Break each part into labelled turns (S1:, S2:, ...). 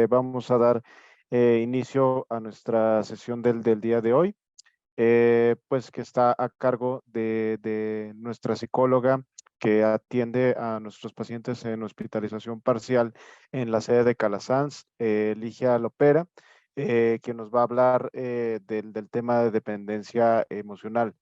S1: vamos a dar inicio a nuestra sesión del día de hoy, pues que está a cargo de nuestra psicóloga que atiende a nuestros pacientes en hospitalización parcial en la sede de Calasanz, Ligia Lopera, que nos va a hablar del tema de dependencia emocional.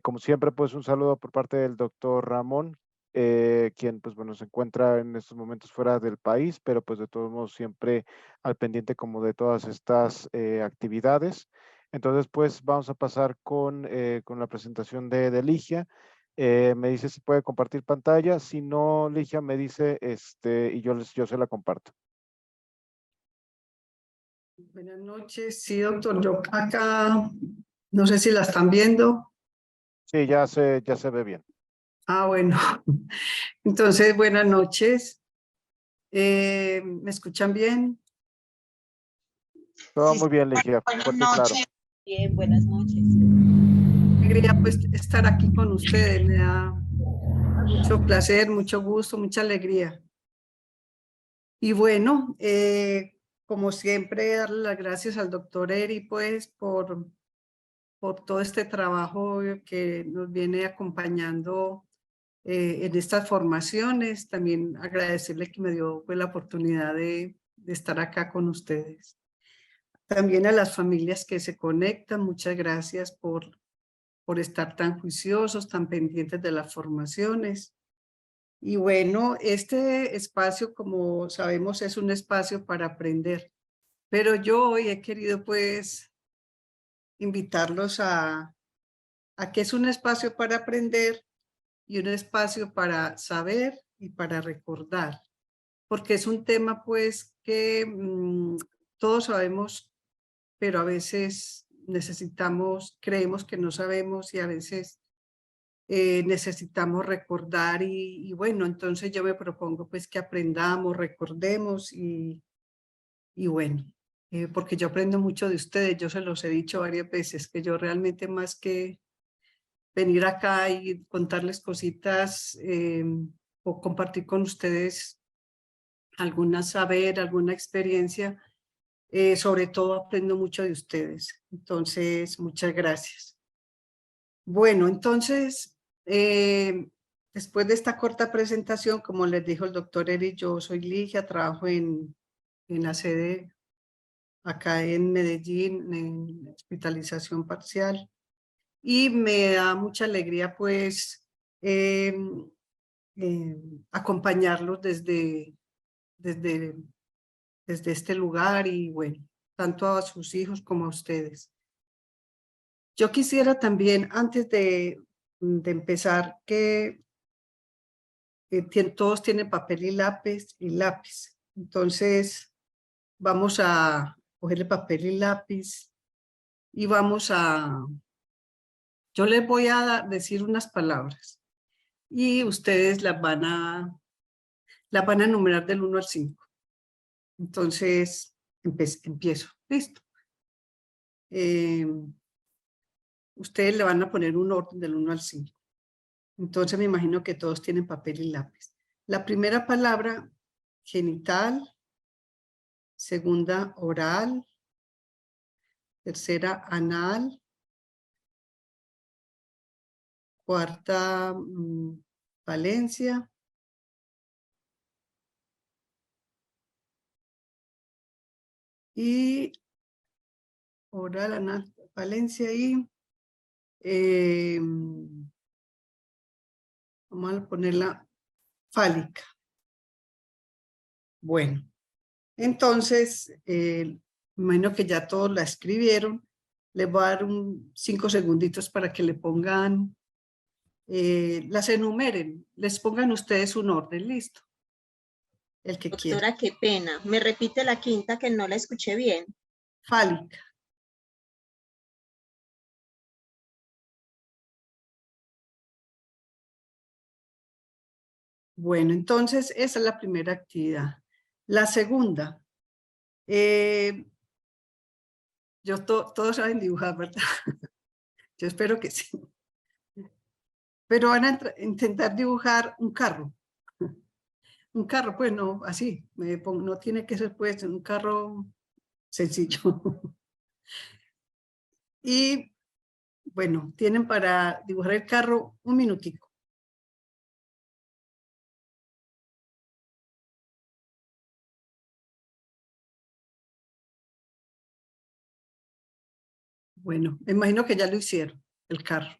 S1: Como siempre, pues un saludo por parte del doctor Ramón, quien pues bueno se encuentra en estos momentos fuera del país, pero pues de todos modos siempre al pendiente como de todas estas actividades. Entonces pues vamos a pasar con la presentación de Ligia. Me dice si puede compartir pantalla, si no Ligia me dice y yo se la comparto.
S2: Buenas noches, sí doctor, yo acá no sé si la están viendo.
S1: Sí, ya se ve bien.
S2: Ah, bueno, entonces buenas noches. ¿Me escuchan bien?
S1: Todo
S3: Sí,
S1: muy bien, Ligia,
S3: buenas
S1: fuerte y claro.
S3: noches. Bien, buenas noches.
S2: Alegría pues estar aquí con ustedes, me da mucho placer, mucho gusto, mucha alegría. Y bueno, como siempre, darle las gracias al doctor Eri pues por todo este trabajo que nos viene acompañando en estas formaciones. También agradecerle que me dio pues, la oportunidad de estar acá con ustedes. También a las familias que se conectan, muchas gracias por estar tan juiciosos, tan pendientes de las formaciones. Y bueno, este espacio, como sabemos, es un espacio para aprender. Pero yo hoy he querido pues invitarlos a que es un espacio para aprender y un espacio para saber y para recordar. Porque es un tema pues que todos sabemos, pero a veces creemos que no sabemos y a veces necesitamos recordar y bueno, entonces yo me propongo pues que aprendamos, recordemos y bueno, porque yo aprendo mucho de ustedes, yo se los he dicho varias veces, que yo realmente más que venir acá y contarles cositas o compartir con ustedes alguna saber, alguna experiencia, sobre todo aprendo mucho de ustedes. Entonces, muchas gracias. Bueno, entonces, después de esta corta presentación, como les dijo el doctor Eri, yo soy Ligia, trabajo en la sede acá en Medellín, en hospitalización parcial. Y me da mucha alegría, pues, acompañarlos desde este lugar y, bueno, tanto a sus hijos como a ustedes. Yo quisiera también, antes de empezar, que todos tienen papel y lápiz. Entonces, vamos a cogerle papel y lápiz y yo les voy a decir unas palabras y ustedes las van a enumerar del 1 al 5. Entonces, empiezo. Listo. Ustedes le van a poner un orden del 1 al 5. Entonces, me imagino que todos tienen papel y lápiz. La primera palabra, genital. Segunda, oral. Tercera, anal. Cuarta, Valencia. Y oral, anal, Valencia y vamos a ponerla fálica. Bueno, entonces, imagino que ya todos la escribieron. Les voy a dar 5 segunditos para que le pongan, las enumeren, les pongan ustedes un orden, listo. El que quiera.
S3: Doctora, qué pena. ¿Me repite la quinta que no la escuché bien?
S2: Fálica. Bueno, entonces esa es la primera actividad. La segunda, todos saben dibujar, ¿verdad? Yo espero que sí. Pero van a intentar dibujar un carro. Un carro, pues no, así, no tiene que ser pues un carro sencillo. Y bueno, tienen para dibujar el carro un minutico. Bueno, me imagino que ya lo hicieron, el carro.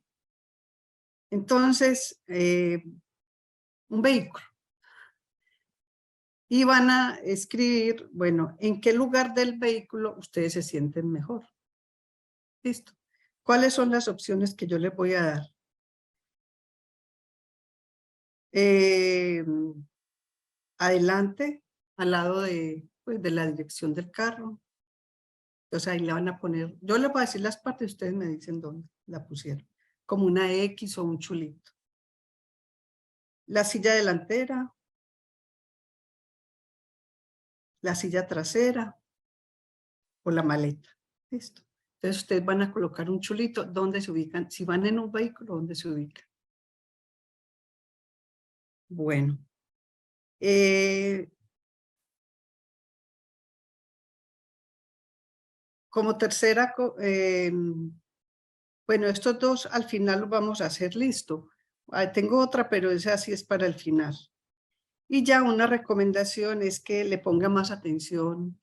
S2: Entonces, un vehículo. Y van a escribir, bueno, ¿en qué lugar del vehículo ustedes se sienten mejor? Listo. ¿Cuáles son las opciones que yo les voy a dar? Adelante, al lado de, pues, de la dirección del carro. Entonces ahí le van a poner, yo les voy a decir las partes, ustedes me dicen dónde la pusieron. Como una X o un chulito. La silla delantera. La silla trasera o la maleta. Listo. Entonces ustedes van a colocar un chulito donde se ubican. Si van en un vehículo, ¿dónde se ubican? Bueno. Como tercera, bueno, estos dos al final los vamos a hacer listo. Tengo otra, pero esa sí es para el final. Y ya una recomendación es que le ponga más atención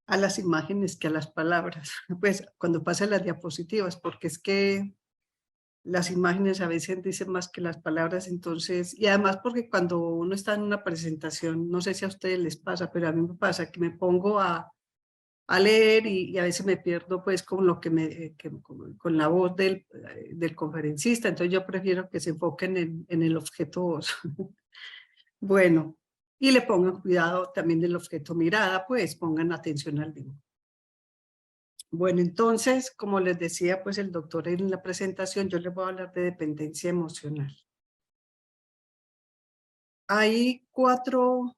S2: a las imágenes que a las palabras, pues cuando pasen las diapositivas, porque es que las imágenes a veces dicen más que las palabras, entonces, y además porque cuando uno está en una presentación, no sé si a ustedes les pasa, pero a mí me pasa que me pongo a leer y a veces me pierdo pues con lo que con la voz del conferencista, entonces yo prefiero que se enfoquen en el objeto voz. Bueno, y le pongan cuidado también del objeto mirada, pues pongan atención al dibujo. Bueno, entonces, como les decía, pues el doctor en la presentación, yo les voy a hablar de dependencia emocional. Hay cuatro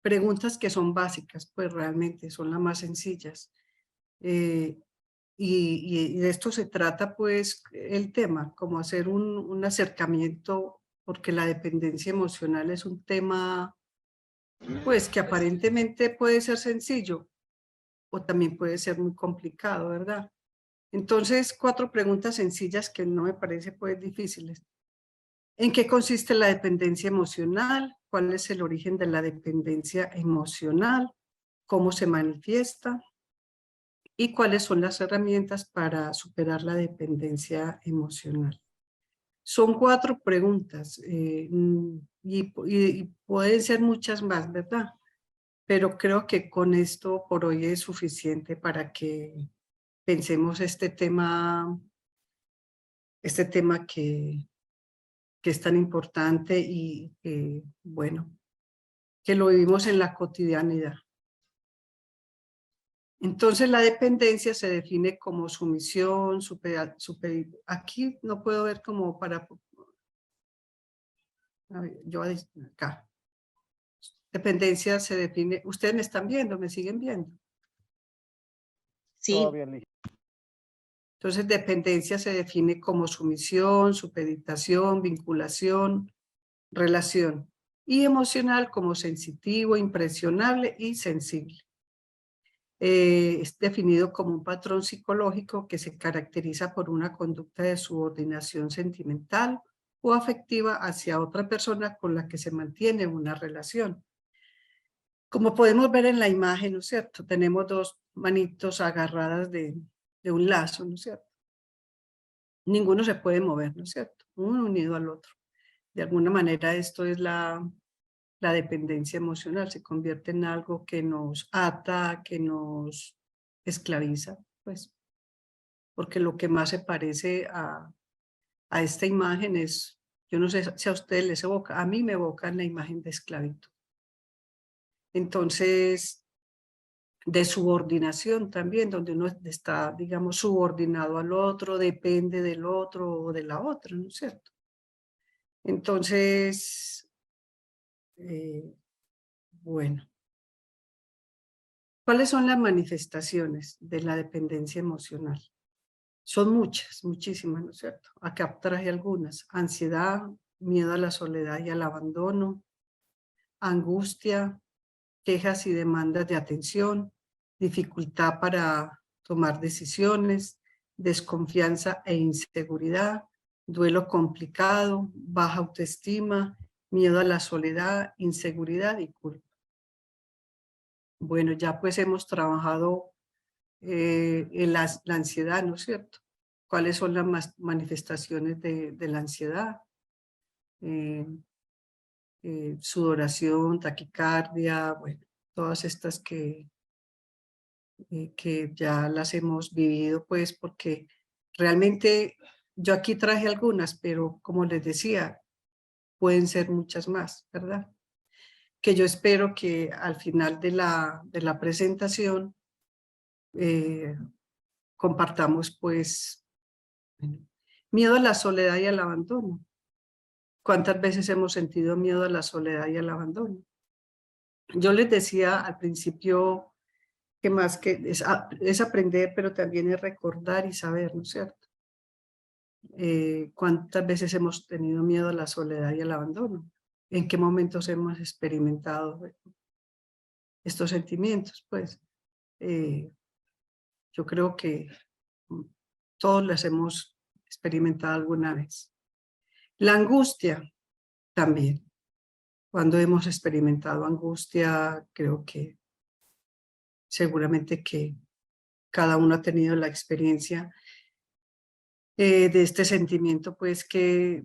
S2: preguntas que son básicas, pues realmente son las más sencillas. Y de esto se trata pues el tema, como hacer un acercamiento, porque la dependencia emocional es un tema pues que aparentemente puede ser sencillo o también puede ser muy complicado, ¿verdad? Entonces, cuatro preguntas sencillas que no me parecen pues difíciles. ¿En qué consiste la dependencia emocional? ¿Cuál es el origen de la dependencia emocional? ¿Cómo se manifiesta? ¿Y cuáles son las herramientas para superar la dependencia emocional? Son cuatro preguntas y pueden ser muchas más, ¿verdad? Pero creo que con esto por hoy es suficiente para que pensemos este tema que es tan importante y bueno, que lo vivimos en la cotidianidad. Entonces la dependencia se define como sumisión, aquí no puedo ver como para, a ver, yo acá. Dependencia se define, ustedes me están viendo, me siguen viendo.
S3: Sí.
S1: Todo bien, Ligia.
S2: Entonces dependencia se define como sumisión, supeditación, vinculación, relación. Y emocional como sensitivo, impresionable y sensible. Es definido como un patrón psicológico que se caracteriza por una conducta de subordinación sentimental o afectiva hacia otra persona con la que se mantiene una relación. Como podemos ver en la imagen, ¿no es cierto? Tenemos dos manitos agarradas de un lazo, ¿no es cierto? Ninguno se puede mover, ¿no es cierto? Uno unido al otro. De alguna manera esto es la dependencia emocional, se convierte en algo que nos ata, que nos esclaviza, pues, porque lo que más se parece a esta imagen es, yo no sé si a ustedes les evoca, a mí me evoca la imagen de esclavitud. Entonces, de subordinación también, donde uno está, digamos, subordinado al otro, depende del otro o de la otra, ¿no es cierto? Entonces, bueno. ¿Cuáles son las manifestaciones de la dependencia emocional? Son muchas, muchísimas, ¿no es cierto? Acá traje algunas. Ansiedad, miedo a la soledad y al abandono, angustia, quejas y demandas de atención, dificultad para tomar decisiones, desconfianza e inseguridad, duelo complicado, baja autoestima, miedo a la soledad, inseguridad y culpa. Bueno, ya pues hemos trabajado en la ansiedad, ¿no es cierto? ¿Cuáles son las manifestaciones de la ansiedad? Sudoración, taquicardia, bueno, todas estas que ya las hemos vivido, pues porque realmente yo aquí traje algunas, pero como les decía, pueden ser muchas más, ¿verdad? Que yo espero que al final de la presentación compartamos, pues, bueno, miedo a la soledad y al abandono. ¿Cuántas veces hemos sentido miedo a la soledad y al abandono? Yo les decía al principio que más que es aprender, pero también es recordar y saber, ¿no es cierto? ¿Cuántas veces hemos tenido miedo a la soledad y al abandono? ¿En qué momentos hemos experimentado estos sentimientos? Pues yo creo que todos las hemos experimentado alguna vez. La angustia también. Cuando hemos experimentado angustia, creo que seguramente que cada uno ha tenido la experiencia de este sentimiento, pues que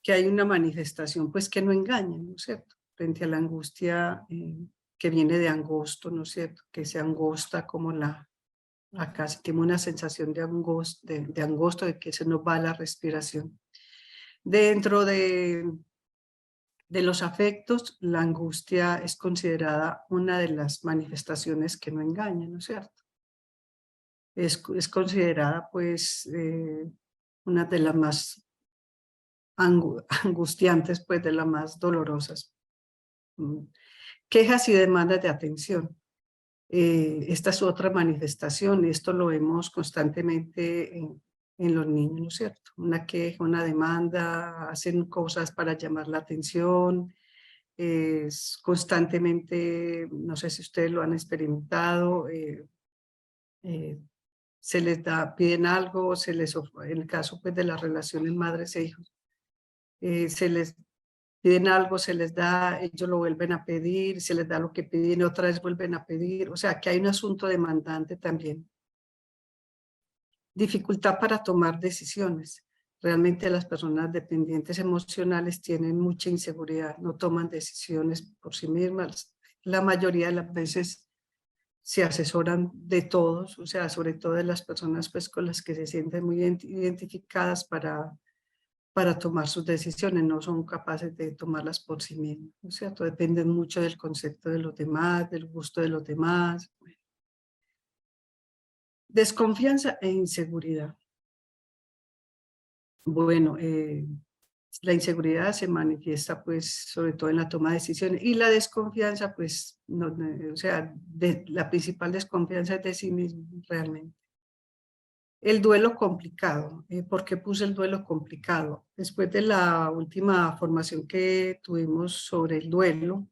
S2: hay una manifestación, pues que no engaña, ¿no es cierto? Frente a la angustia que viene de angosto, ¿no es cierto? Que se angosta como acá tenemos una sensación de angosto, de que se nos va la respiración. Dentro de los afectos, la angustia es considerada una de las manifestaciones que no engañan, ¿no es cierto? Es considerada pues una de las más angustiantes, pues de las más dolorosas. Quejas y demandas de atención. Esta es otra manifestación, esto lo vemos constantemente en los niños, ¿no es cierto? Una queja, una demanda, hacen cosas para llamar la atención, es constantemente, no sé si ustedes lo han experimentado, se les piden algo, en el caso pues de las relaciones madres e hijos, se les piden algo, se les da, ellos lo vuelven a pedir, se les da lo que piden, otra vez vuelven a pedir, o sea que hay un asunto demandante también. Dificultad para tomar decisiones. Realmente las personas dependientes emocionales tienen mucha inseguridad, no toman decisiones por sí mismas. La mayoría de las veces se asesoran de todos, o sea, sobre todo de las personas pues, con las que se sienten muy identificadas para tomar sus decisiones, no son capaces de tomarlas por sí mismos, ¿no es cierto? Dependen mucho del concepto de los demás, del gusto de los demás. Desconfianza e inseguridad. Bueno, la inseguridad se manifiesta pues sobre todo en la toma de decisiones y la desconfianza pues, o sea, la principal desconfianza es de sí mismo realmente. El duelo complicado. ¿Por qué puse el duelo complicado? Después de la última formación que tuvimos sobre el duelo,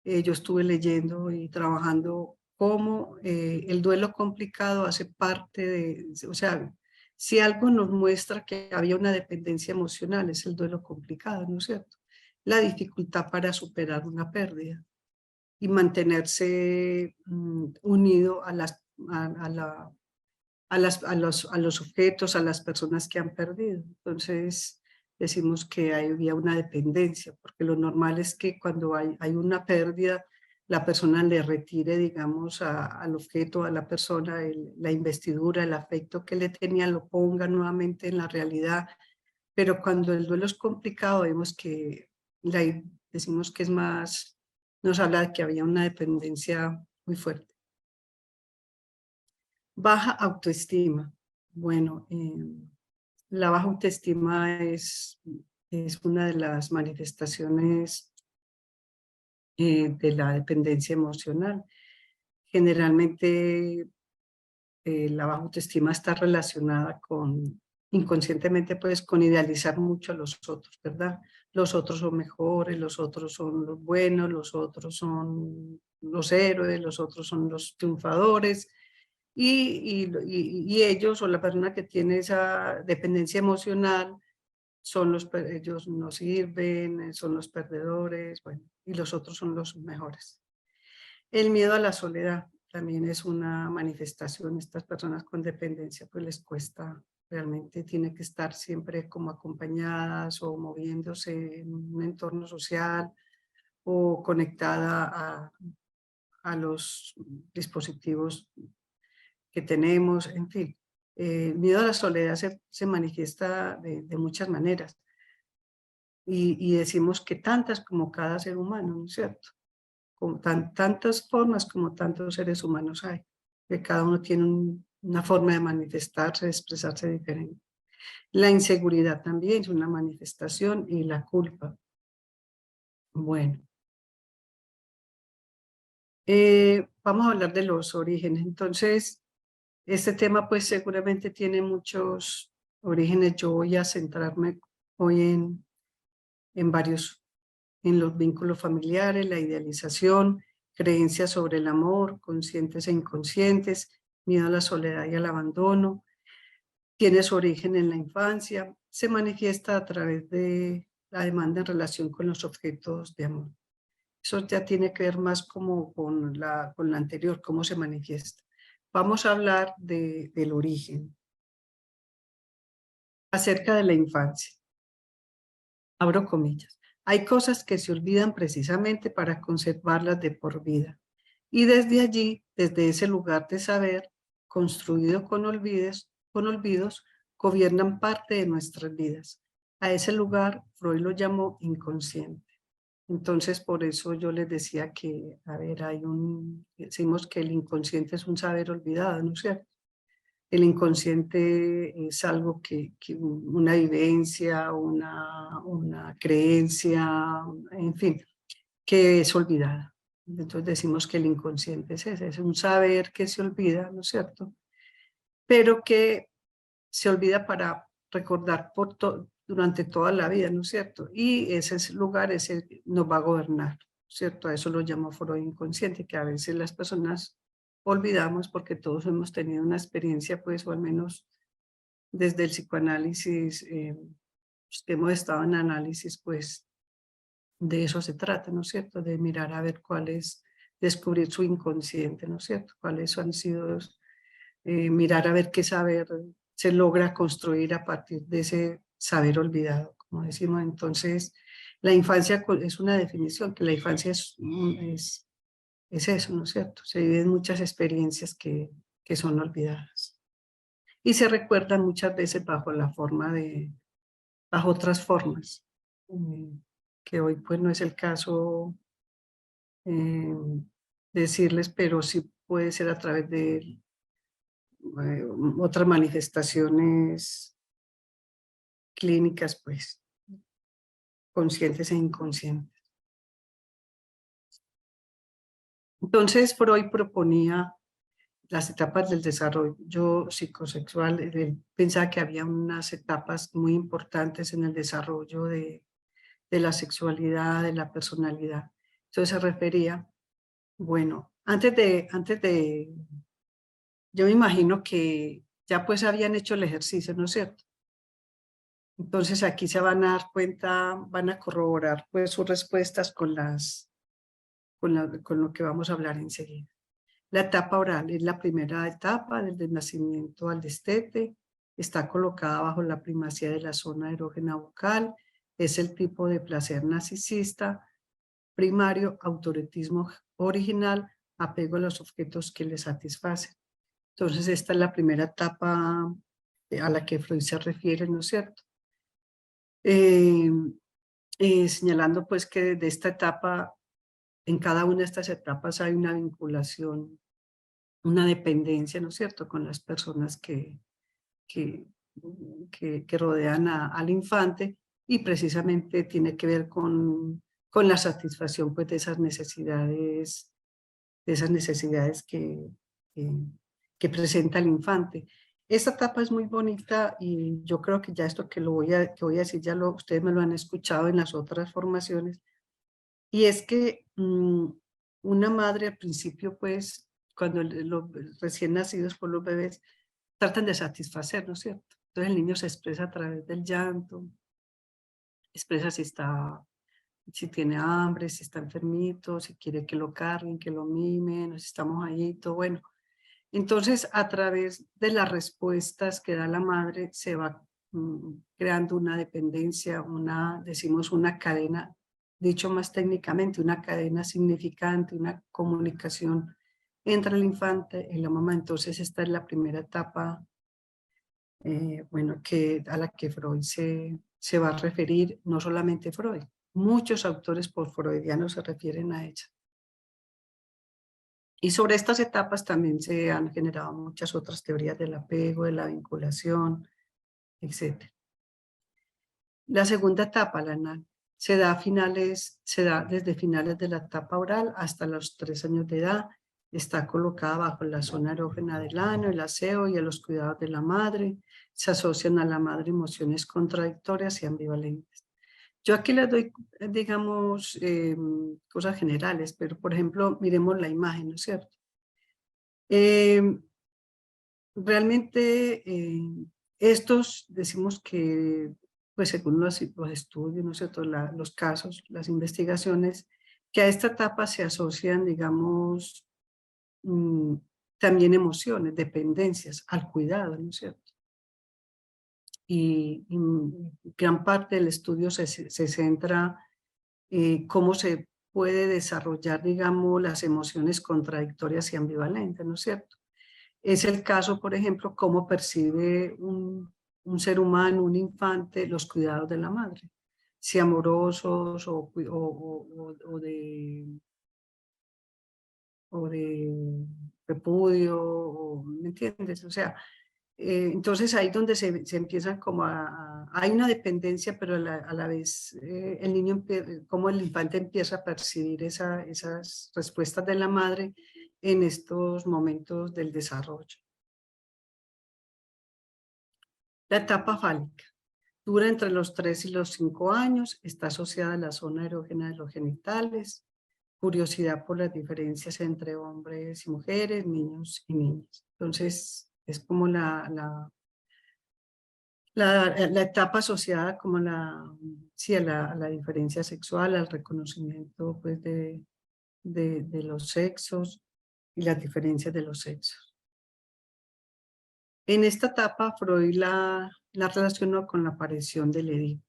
S2: yo estuve leyendo y trabajando cómo el duelo complicado hace parte o sea, si algo nos muestra que había una dependencia emocional, es el duelo complicado, ¿no es cierto? La dificultad para superar una pérdida y mantenerse unido a los objetos, a las personas que han perdido. Entonces decimos que había una dependencia, porque lo normal es que cuando hay una pérdida, la persona le retire, digamos, al objeto, a la persona, la investidura, el afecto que le tenía, lo ponga nuevamente en la realidad. Pero cuando el duelo es complicado, vemos que decimos que es más, nos habla de que había una dependencia muy fuerte. Baja autoestima. Bueno, la baja autoestima es una de las manifestaciones de la dependencia emocional. Generalmente la baja autoestima está relacionada con inconscientemente pues con idealizar mucho a los otros, ¿verdad? Los otros son mejores, los otros son los buenos, los otros son los héroes, los otros son los triunfadores, y ellos o la persona que tiene esa dependencia emocional ellos no sirven, son los perdedores, bueno, y los otros son los mejores. El miedo a la soledad también es una manifestación. Estas personas con dependencia pues les cuesta, realmente tiene que estar siempre como acompañadas o moviéndose en un entorno social o conectada a los dispositivos que tenemos, en fin. El miedo a la soledad se manifiesta de muchas maneras. Y decimos que tantas como cada ser humano, ¿no es cierto? Como tantas formas como tantos seres humanos hay, que cada uno tiene una forma de manifestarse, de expresarse diferente. La inseguridad también es una manifestación y la culpa. Bueno, vamos a hablar de los orígenes. Entonces, este tema pues seguramente tiene muchos orígenes. Yo voy a centrarme hoy en varios, en los vínculos familiares, la idealización, creencias sobre el amor, conscientes e inconscientes, miedo a la soledad y al abandono. Tiene su origen en la infancia, se manifiesta a través de la demanda en relación con los objetos de amor. Eso ya tiene que ver más como con la anterior, cómo se manifiesta. Vamos a hablar del origen. Acerca de la infancia. Abro comillas. Hay cosas que se olvidan precisamente para conservarlas de por vida. Y desde allí, desde ese lugar de saber, construido con olvidos, gobiernan parte de nuestras vidas. A ese lugar Freud lo llamó inconsciente. Entonces, por eso yo les decía que, a ver, decimos que el inconsciente es un saber olvidado, ¿no es cierto? El inconsciente es algo que una vivencia, una creencia, en fin, que es olvidada. Entonces decimos que el inconsciente es ese, es un saber que se olvida, ¿no es cierto? Pero que se olvida para recordar durante toda la vida, ¿no es cierto? Y ese lugar nos va a gobernar, ¿cierto? A eso lo llamo foro inconsciente, que a veces las personas olvidamos porque todos hemos tenido una experiencia, pues, o al menos desde el psicoanálisis, que hemos estado en análisis, pues, de eso se trata, ¿no es cierto? De mirar a ver descubrir su inconsciente, ¿no es cierto? Cuáles han sido, mirar a ver qué saber se logra construir a partir de ese saber olvidado, como decimos. Entonces, la infancia es una definición, que la infancia es eso, ¿no es cierto? Se viven muchas experiencias que son olvidadas. Y se recuerdan muchas veces bajo otras formas, que hoy pues no es el caso decirles, pero sí puede ser a través de otras manifestaciones clínicas, pues, conscientes e inconscientes. Entonces, Freud proponía las etapas del desarrollo psicosexual. Él pensaba que había unas etapas muy importantes en el desarrollo de la sexualidad, de la personalidad. Entonces se refería, bueno, yo me imagino que ya pues habían hecho el ejercicio, ¿no es cierto? Entonces aquí se van a dar cuenta, van a corroborar pues sus respuestas con lo que vamos a hablar enseguida. La etapa oral es la primera etapa desde el nacimiento al destete, está colocada bajo la primacía de la zona erógena bucal, es el tipo de placer narcisista, primario, autoritarismo original, apego a los objetos que le satisfacen. Entonces esta es la primera etapa a la que Freud se refiere, ¿no es cierto? Señalando pues que de esta etapa, en cada una de estas etapas hay una vinculación, una dependencia, ¿no es cierto?, con las personas que rodean al infante, y precisamente tiene que ver con la satisfacción pues de esas necesidades que presenta el infante. Esta etapa es muy bonita y yo creo que ya esto que voy a decir, ustedes me lo han escuchado en las otras formaciones. Y es que una madre al principio, pues, cuando los recién nacidos por los bebés, tratan de satisfacer, ¿no es cierto? Entonces el niño se expresa a través del llanto, expresa si tiene hambre, si está enfermito, si quiere que lo carguen, que lo mimen, o si está mojadito, bueno. Entonces, a través de las respuestas que da la madre, se va creando una dependencia, decimos una cadena, dicho más técnicamente, una cadena significante, una comunicación entre el infante y la mamá. Entonces, esta es la primera etapa, bueno, a la que Freud se va a referir, no solamente Freud, muchos autores postfreudianos se refieren a ella. Y sobre estas etapas también se han generado muchas otras teorías del apego, de la vinculación, etc. La segunda etapa, la anal, se da desde finales de la etapa oral hasta los 3 años de edad. Está colocada bajo la zona erógena del ano, el aseo y a los cuidados de la madre. Se asocian a la madre emociones contradictorias y ambivalentes. Yo aquí les doy, digamos, cosas generales, pero por ejemplo, miremos la imagen, ¿no es cierto? Realmente estos decimos que, pues según los estudios, ¿no es cierto? Los casos, las investigaciones, que a esta etapa se asocian, digamos, también emociones, dependencias, al cuidado, ¿no es cierto? Y gran parte del estudio se centra en cómo se puede desarrollar, digamos, las emociones contradictorias y ambivalentes, ¿no es cierto? Es el caso, por ejemplo, cómo percibe un ser humano, un infante, los cuidados de la madre, si amorosos o de repudio, ¿me entiendes? O sea, entonces ahí donde se empieza como hay una dependencia, pero a la vez el niño, como el infante empieza a percibir esas respuestas de la madre en estos momentos del desarrollo. La etapa fálica dura entre los 3 y los 5 años, está asociada a la zona erógena de los genitales, curiosidad por las diferencias entre hombres y mujeres, niños y niñas. Entonces, es como la etapa asociada como sí, a la diferencia sexual, al reconocimiento pues, de los sexos y las diferencias de los sexos. En esta etapa, Freud la relacionó con la aparición del Edipo.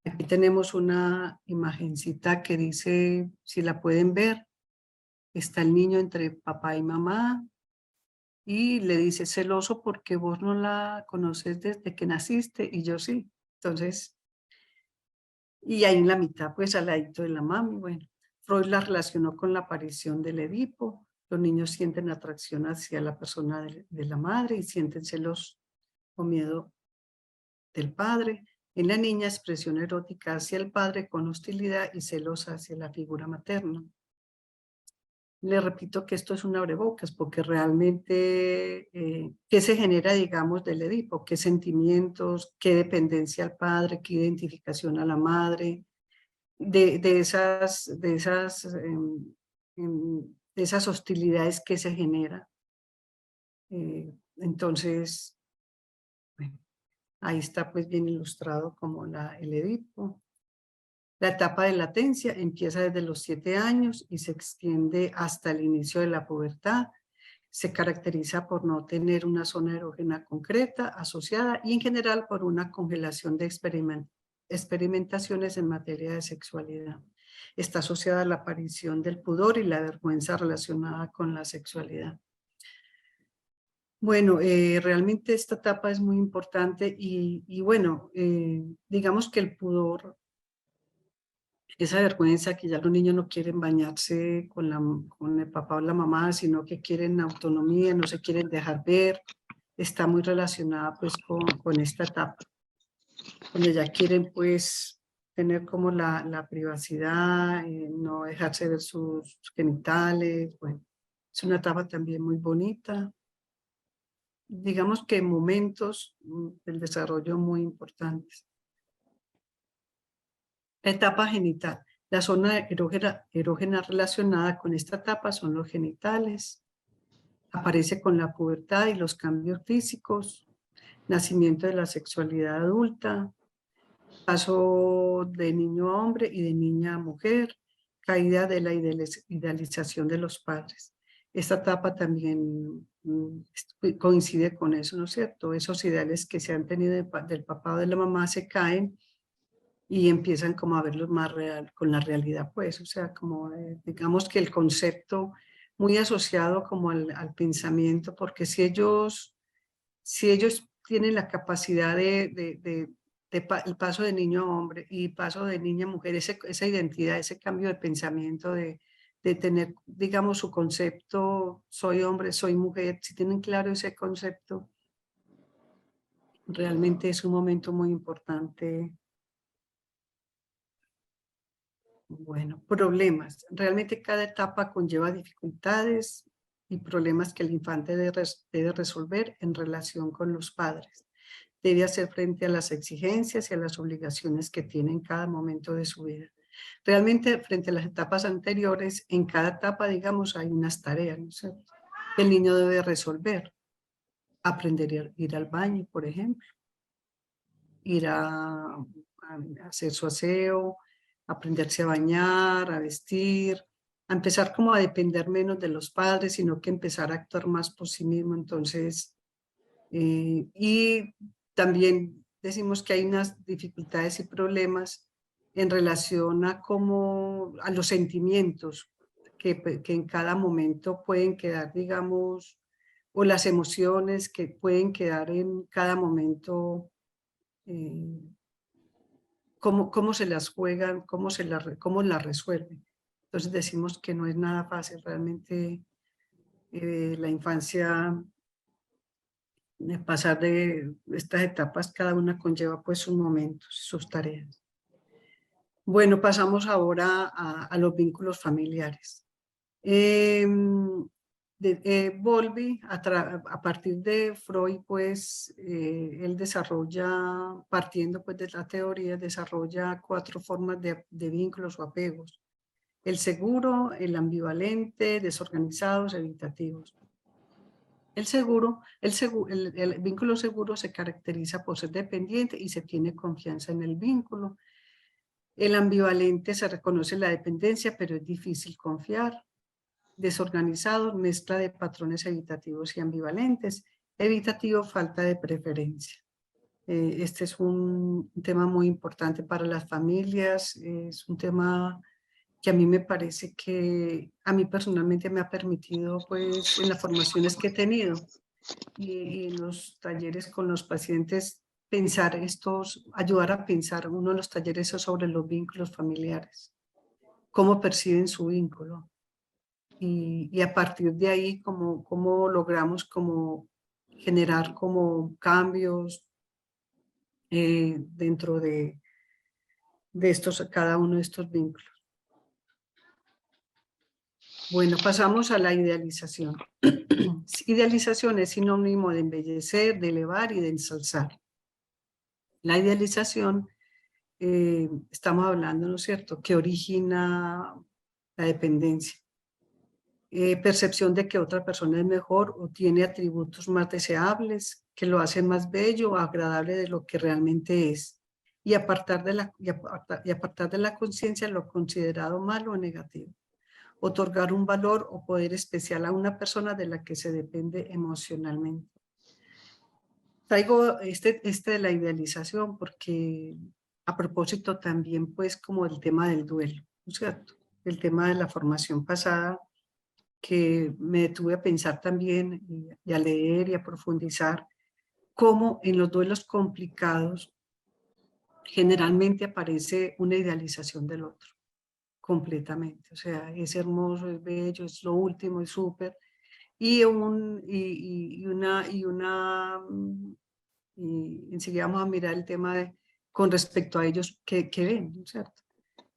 S2: Aquí tenemos una imagencita que dice, si la pueden ver, está el niño entre papá y mamá y le dice, celoso porque vos no la conoces desde que naciste y yo sí. Entonces, y ahí en la mitad, pues al ladito de la mami, bueno, Freud la relacionó con la aparición del Edipo. Los niños sienten atracción hacia la persona de la madre y sienten celos o miedo del padre. En la niña, expresión erótica hacia el padre con hostilidad y celos hacia la figura materna. Le repito que esto es un abrebocas porque realmente, ¿qué se genera, digamos, del Edipo? ¿Qué sentimientos, qué dependencia al padre, qué identificación a la madre? De esas hostilidades que se generan. Entonces, bueno, ahí está pues bien ilustrado como el Edipo. La etapa de latencia empieza desde los 7 años y se extiende hasta el inicio de la pubertad. Se caracteriza por no tener una zona erógena concreta asociada y en general por una congelación de experimentaciones en materia de sexualidad. Está asociada a la aparición del pudor y la vergüenza relacionada con la sexualidad. Bueno, realmente esta etapa es muy importante y bueno, digamos que el pudor, esa vergüenza que ya los niños no quieren bañarse con el papá o la mamá, sino que quieren autonomía, no se quieren dejar ver, está muy relacionada pues con esta etapa, donde ya quieren pues tener como la privacidad, no dejarse ver sus genitales, bueno, es una etapa también muy bonita. digamos que momentos del desarrollo muy importantes. La etapa genital. La zona erógena relacionada con esta etapa son los genitales. Aparece con la pubertad y los cambios físicos, nacimiento de la sexualidad adulta, paso de niño a hombre y de niña a mujer, caída de la idealización de los padres. Esta etapa también coincide con eso, ¿no es cierto? Esos ideales que se han tenido del papá o de la mamá se caen y empiezan como a verlos más real, con la realidad, pues, o sea, como digamos que el concepto muy asociado como al pensamiento, porque si ellos tienen la capacidad el paso de niño a hombre y paso de niña a mujer, esa identidad, ese cambio de pensamiento de tener, digamos, su concepto, soy hombre, soy mujer, si tienen claro ese concepto, realmente es un momento muy importante. Bueno, problemas. Realmente cada etapa conlleva dificultades y problemas que el infante debe resolver en relación con los padres. Debe hacer frente a las exigencias y a las obligaciones que tiene en cada momento de su vida. Realmente, frente a las etapas anteriores, en cada etapa, digamos, hay unas tareas, ¿no es cierto?, que el niño debe resolver. Aprender a ir al baño, por ejemplo. Ir a hacer su aseo, aprenderse a bañar, a vestir, a empezar como a depender menos de los padres, sino que empezar a actuar más por sí mismo. Entonces, y también decimos que hay unas dificultades y problemas en relación a a los sentimientos que en cada momento pueden quedar, digamos, o las emociones que pueden quedar en cada momento, cómo se las juegan, cómo las resuelven. Entonces decimos que no es nada fácil realmente la infancia. Pasar de estas etapas, cada una conlleva pues sus momentos, sus tareas. Bueno, pasamos ahora a los vínculos familiares. Bowlby, a partir de Freud, pues él desarrolla, partiendo pues de la teoría, desarrolla 4 formas de vínculos o apegos: el seguro, el ambivalente, desorganizados, evitativos. El vínculo seguro se caracteriza por ser dependiente y se tiene confianza en el vínculo. El ambivalente, se reconoce la dependencia, pero es difícil confiar. Desorganizado, mezcla de patrones evitativos y ambivalentes. Evitativo, falta de preferencia. Este es un tema muy importante para las familias, es un tema que a mí me parece que a mí personalmente me ha permitido, pues, en las formaciones que he tenido y en los talleres con los pacientes, ayudar a pensar. Uno de los talleres es sobre los vínculos familiares, cómo perciben su vínculo. Y a partir de ahí, cómo logramos generar como cambios dentro de cada uno de estos vínculos. Bueno, pasamos a la idealización. Idealización es sinónimo de embellecer, de elevar y de ensalzar. La idealización, estamos hablando, ¿no es cierto?, que origina la dependencia. Percepción de que otra persona es mejor o tiene atributos más deseables, que lo hacen más bello o agradable de lo que realmente es. Y apartar de la conciencia lo considerado malo o negativo. Otorgar un valor o poder especial a una persona de la que se depende emocionalmente. Traigo este de la idealización porque a propósito también pues como el tema del duelo, ¿no es cierto? El tema de la formación pasada, que me detuve a pensar también y a leer y a profundizar cómo en los duelos complicados generalmente aparece una idealización del otro, completamente. O sea, es hermoso, es bello, es lo último, es súper. Y enseguida vamos a mirar el tema con respecto a ellos que ven, ¿no es cierto?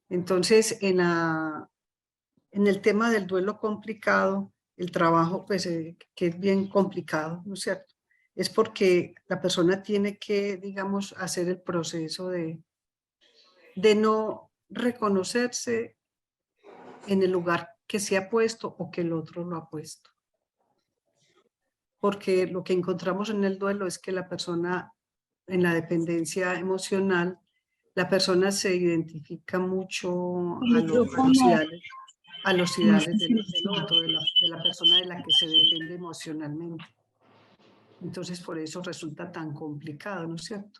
S2: Entonces, en el tema del duelo complicado, el trabajo, pues, que es bien complicado, ¿no es cierto? es porque la persona tiene que, digamos, hacer el proceso de no reconocerse en el lugar que se ha puesto o que el otro lo ha puesto. Porque lo que encontramos en el duelo es que la persona, en la dependencia emocional, la persona se identifica mucho a los ideales del otro, de la persona de la que se depende emocionalmente. Entonces, por eso resulta tan complicado, ¿no es cierto?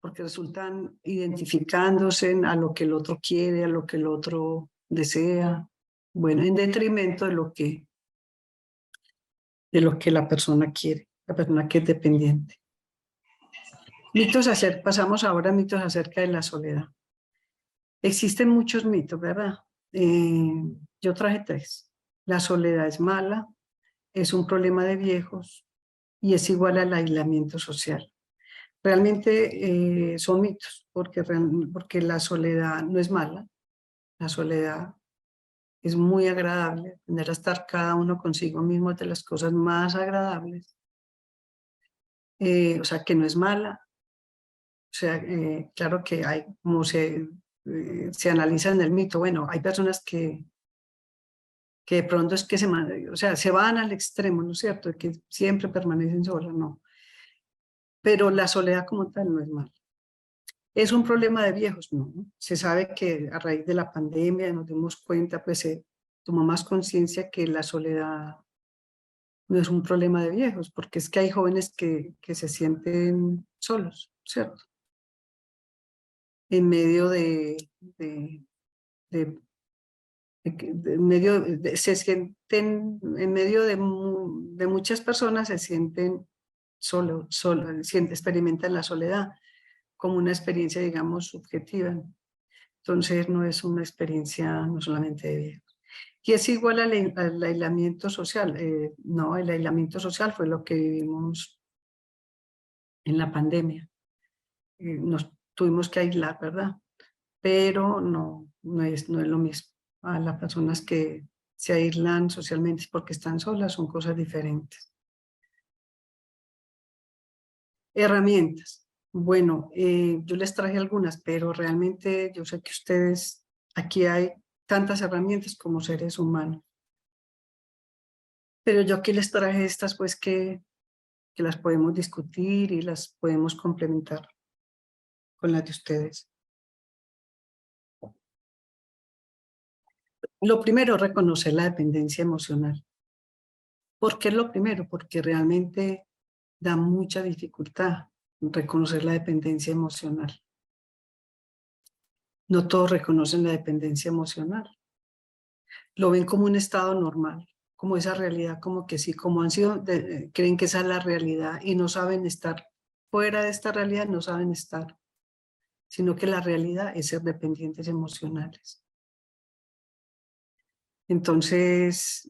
S2: Porque resultan identificándose a lo que el otro quiere, a lo que el otro desea, bueno, en detrimento de lo que la persona quiere, la persona que es dependiente. Pasamos ahora a mitos acerca de la soledad. Existen muchos mitos, ¿verdad? Yo traje 3. La soledad es mala, es un problema de viejos y es igual al aislamiento social. Realmente son mitos, porque la soledad no es mala, la soledad es muy agradable, aprender a estar cada uno consigo mismo es de las cosas más agradables. O sea, que no es mala. O sea, claro que hay, como se analiza en el mito, bueno, hay personas que de pronto es que se van al extremo, ¿no es cierto? Que siempre permanecen solas, no. Pero la soledad como tal no es mala. ¿Es un problema de viejos? No. Se sabe que a raíz de la pandemia nos dimos cuenta, pues se tomó más conciencia que la soledad no es un problema de viejos, porque es que hay jóvenes que se sienten solos, ¿cierto? En medio se sienten, en medio de muchas personas se sienten experimentan la soledad como una experiencia, digamos, subjetiva. Entonces no es una experiencia no solamente de viejos. Y es igual al aislamiento social. No, el aislamiento social fue lo que vivimos en la pandemia. Nos tuvimos que aislar, ¿verdad? Pero no es lo mismo. A las personas que se aíslan socialmente porque están solas son cosas diferentes. Herramientas. Bueno, yo les traje algunas, pero realmente yo sé que ustedes, aquí hay tantas herramientas como seres humanos. Pero yo aquí les traje estas, pues que las podemos discutir y las podemos complementar con las de ustedes. Lo primero, reconocer la dependencia emocional. ¿Por qué es lo primero? Porque realmente da mucha dificultad reconocer la dependencia emocional. No todos reconocen la dependencia emocional. Lo ven como un estado normal, como esa realidad, como que sí, como han sido, creen que esa es la realidad y no saben estar fuera de esta realidad, no saben estar, sino que la realidad es ser dependientes emocionales. Entonces,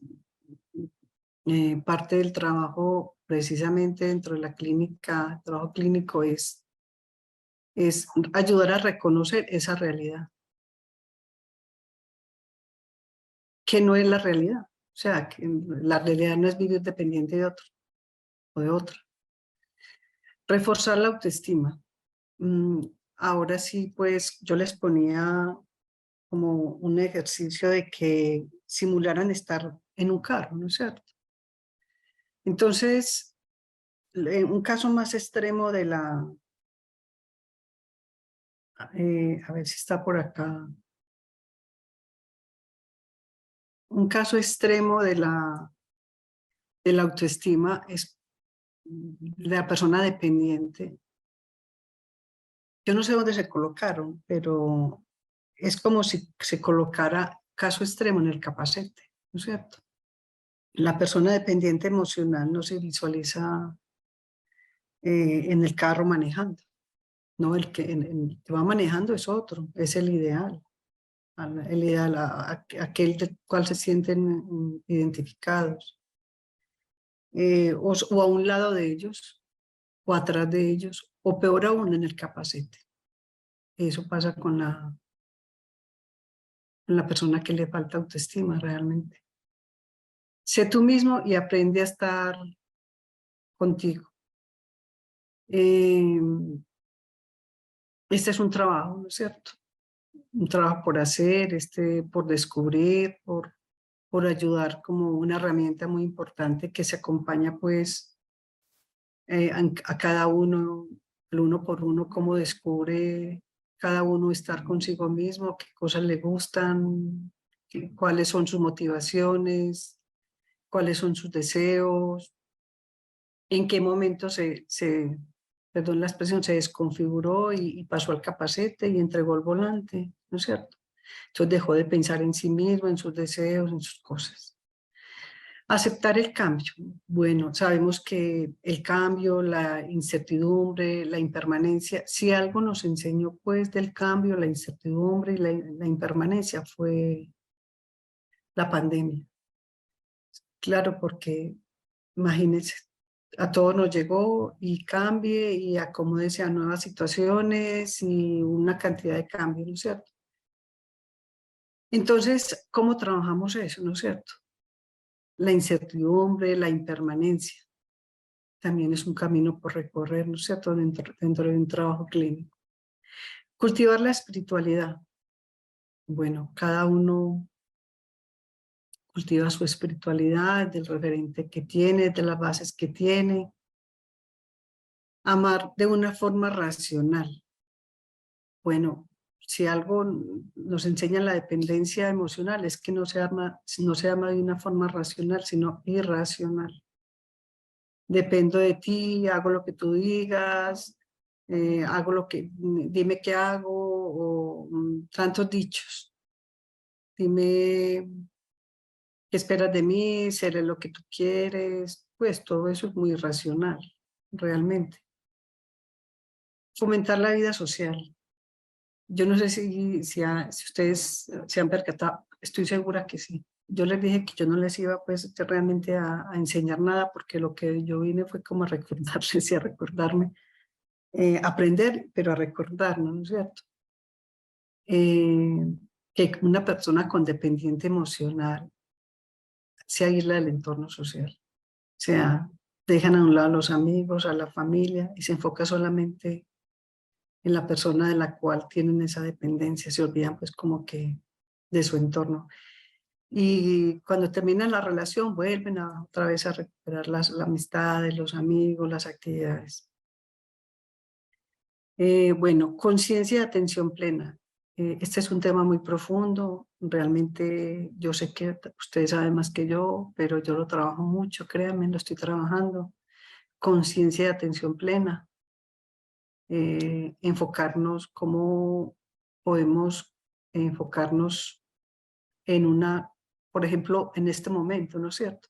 S2: parte del trabajo precisamente dentro de la clínica, el trabajo clínico es ayudar a reconocer esa realidad, que no es la realidad. O sea, que la realidad no es vivir dependiente de otro o de otra. Reforzar la autoestima. Ahora sí, pues yo les ponía como un ejercicio de que simularan estar en un carro, ¿no es cierto? Entonces, un caso más extremo de a ver si está por acá. Un caso extremo de la autoestima es de la persona dependiente. Yo no sé dónde se colocaron, pero es como si se colocara caso extremo en el capacete, ¿no es cierto? La persona dependiente emocional no se visualiza en el carro manejando, ¿no? El que va manejando es otro, es el ideal. Aquel del cual se sienten identificados, o a un lado de ellos, o atrás de ellos, o peor aún en el capacete. Eso pasa con la persona que le falta autoestima realmente. Sé tú mismo y aprende a estar contigo. Este es un trabajo, ¿no es cierto? Un trabajo por hacer, por descubrir, por ayudar como una herramienta muy importante que se acompaña pues a cada uno, el uno por uno, cómo descubre cada uno estar consigo mismo, qué cosas le gustan, cuáles son sus motivaciones, cuáles son sus deseos, en qué momento perdón la expresión, se desconfiguró y pasó al capacete y entregó el volante, ¿no es cierto? Entonces dejó de pensar en sí mismo, en sus deseos, en sus cosas. Aceptar el cambio. Bueno, sabemos que el cambio, la incertidumbre, la impermanencia, si algo nos enseñó pues del cambio, la incertidumbre y la impermanencia fue la pandemia. Claro, porque imagínense, a todos nos llegó y cambie y acomódese a nuevas situaciones y una cantidad de cambios, ¿no es cierto? Entonces, ¿cómo trabajamos eso, no es cierto? La incertidumbre, la impermanencia, también es un camino por recorrer, ¿no es cierto?, dentro de un trabajo clínico. Cultivar la espiritualidad. Bueno, cada uno cultiva su espiritualidad, del referente que tiene, de las bases que tiene. Amar de una forma racional. Bueno, si algo nos enseña la dependencia emocional es que no se ama de una forma racional, sino irracional. Dependo de ti, hago lo que tú digas, dime qué hago, o tantos dichos. Dime qué esperas de mí, seré lo que tú quieres, pues todo eso es muy irracional, realmente. Fomentar la vida social. Yo no sé si ustedes se han percatado, estoy segura que sí. Yo les dije que yo no les iba pues realmente a enseñar nada porque lo que yo vine fue como a recordarles y a recordarme, aprender, pero a recordarnos, ¿no es cierto? Que una persona con dependiente emocional se aísla del entorno social. O sea, dejan a un lado a los amigos, a la familia y se enfoca solamente en la persona de la cual tienen esa dependencia, se olvidan pues como que de su entorno. Y cuando termina la relación vuelven otra vez a recuperar la amistad, los amigos, las actividades. Bueno, conciencia y atención plena. Este es un tema muy profundo, realmente yo sé que ustedes saben más que yo, pero yo lo trabajo mucho, créanme, lo estoy trabajando. Conciencia y atención plena. Enfocarnos, cómo podemos enfocarnos en por ejemplo, en este momento, ¿no es cierto?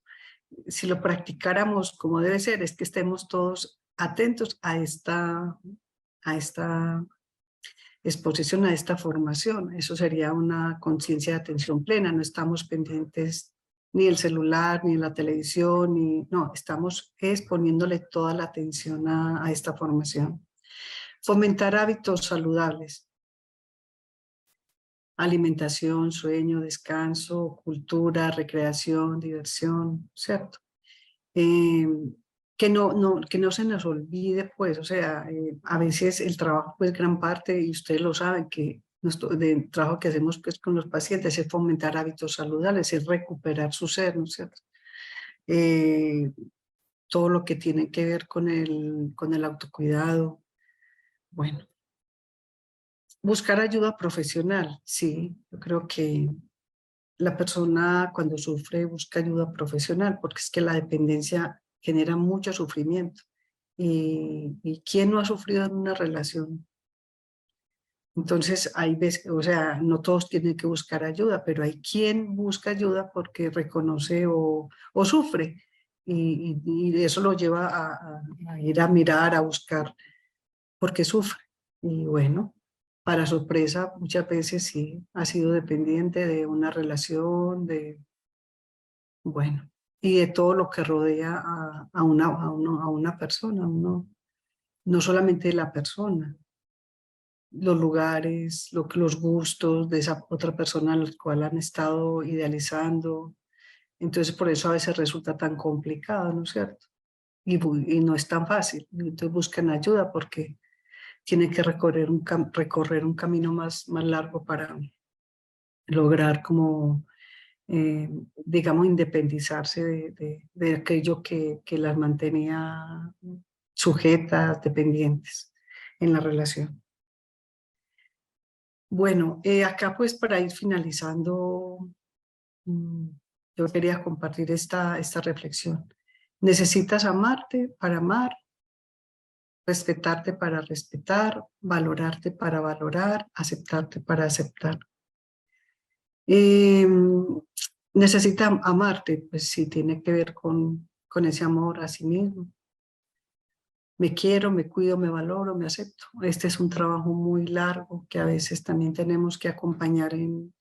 S2: Si lo practicáramos como debe ser, es que estemos todos atentos a esta exposición, a esta formación. Eso sería una conciencia de atención plena, no estamos pendientes ni el celular, ni la televisión, no, estamos poniéndole toda la atención a esta formación. Fomentar hábitos saludables. Alimentación, sueño, descanso, cultura, recreación, diversión, ¿cierto? Que no se nos olvide, pues, o sea, a veces el trabajo, pues, gran parte, y ustedes lo saben, que el trabajo que hacemos, pues, con los pacientes es fomentar hábitos saludables, es recuperar su ser, ¿no es cierto? Todo lo que tiene que ver con el autocuidado, bueno. Buscar ayuda profesional, sí, yo creo que la persona cuando sufre busca ayuda profesional, porque es que la dependencia genera mucho sufrimiento. ¿Y quién no ha sufrido en una relación? Entonces, hay veces, o sea, no todos tienen que buscar ayuda, pero hay quien busca ayuda porque reconoce o sufre. Y eso lo lleva a ir a mirar, a buscar, porque sufre. Y bueno, para sorpresa, muchas veces sí ha sido dependiente de una relación, bueno, y de todo lo que rodea a una persona, no solamente de la persona, los lugares, los gustos de esa otra persona a la cual han estado idealizando. Entonces, por eso a veces resulta tan complicado, ¿no es cierto? y no es tan fácil. Entonces buscan ayuda porque tienen que recorrer recorrer un camino más largo para lograr como, digamos, independizarse de aquello que las mantenía sujetas, dependientes en la relación. Bueno, acá pues para ir finalizando, yo quería compartir esta reflexión. Necesitas amarte para amar, respetarte para respetar, valorarte para valorar, aceptarte para aceptar. Necesita amarte, pues sí, tiene que ver con ese amor a sí mismo. Me quiero, me cuido, me valoro, me acepto. Este es un trabajo muy largo que a veces también tenemos que acompañar en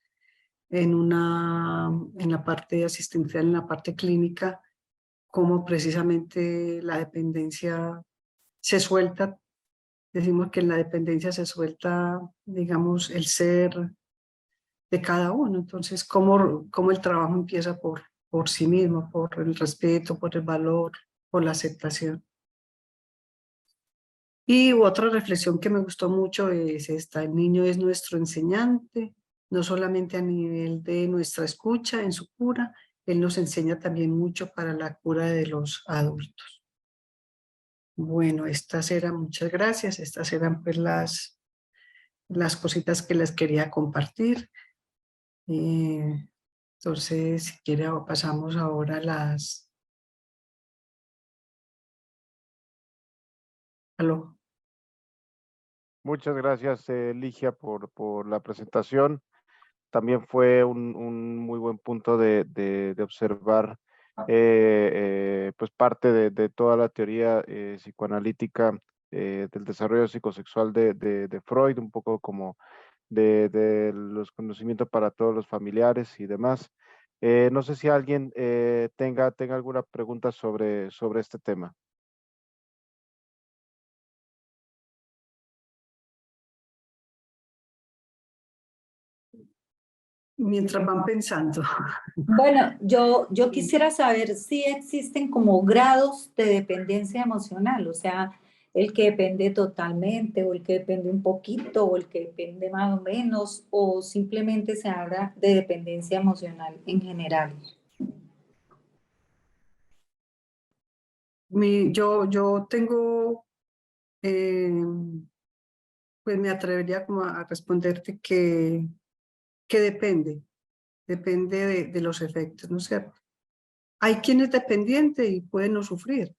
S2: la parte asistencial, en la parte clínica, cómo precisamente la dependencia se suelta. Decimos que en la dependencia se suelta, digamos, el ser de cada uno. Entonces, cómo el trabajo empieza por sí mismo, por el respeto, por el valor, por la aceptación. Y otra reflexión que me gustó mucho es esta: el niño es nuestro enseñante, no solamente a nivel de nuestra escucha en su cura, él nos enseña también mucho para la cura de los adultos. Bueno, muchas gracias, estas eran pues las cositas que les quería compartir. Entonces, si quiere, pasamos ahora a las... Aló.
S1: Muchas gracias, Ligia, por la presentación. También fue un muy buen punto de observar pues parte de toda la teoría psicoanalítica del desarrollo psicosexual de Freud, un poco como de los conocimientos para todos los familiares y demás. No sé si alguien tenga alguna pregunta sobre este tema.
S2: Mientras van pensando.
S4: Bueno, yo quisiera saber si existen como grados de dependencia emocional, o sea, el que depende totalmente, o el que depende un poquito, o el que depende más o menos, o simplemente se habla de dependencia emocional en general.
S2: Yo tengo, pues me atrevería como a responderte que depende de los efectos, ¿no es cierto? Hay quien es dependiente y puede no sufrir,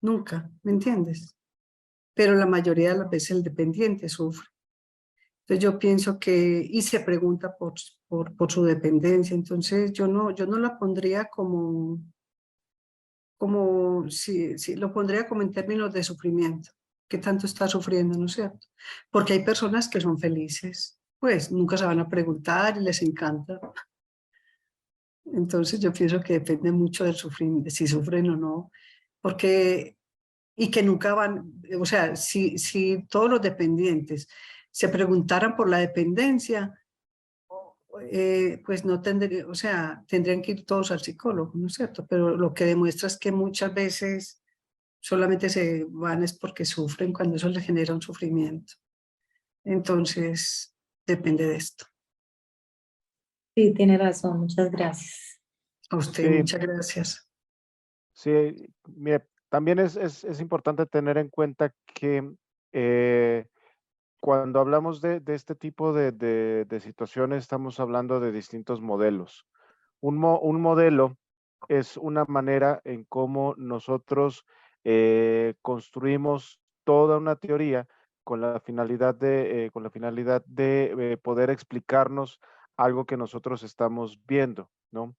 S2: nunca, ¿me entiendes? Pero la mayoría de las veces el dependiente sufre. Entonces yo pienso y se pregunta por su dependencia. Entonces yo no la pondría si lo pondría como en términos de sufrimiento, que tanto está sufriendo, ¿no es cierto? Porque hay personas que son felices, pues nunca se van a preguntar y les encanta. Entonces yo pienso que depende mucho del sufrimiento, de si sufren o no, porque, y que nunca van, o sea, si todos los dependientes se preguntaran por la dependencia, pues no tendría, o sea, tendrían que ir todos al psicólogo, ¿no es cierto? Pero lo que demuestra es que muchas veces solamente se van es porque sufren cuando eso les genera un sufrimiento. Entonces, depende de esto.
S4: Sí, tiene razón, muchas gracias.
S2: A usted,
S1: Sí.
S2: muchas gracias.
S1: Sí, mire, también es importante tener en cuenta que cuando hablamos de este tipo de situaciones, estamos hablando de distintos modelos. Un modelo es una manera en cómo nosotros construimos toda una teoría con la finalidad de poder explicarnos algo que nosotros estamos viendo, ¿no?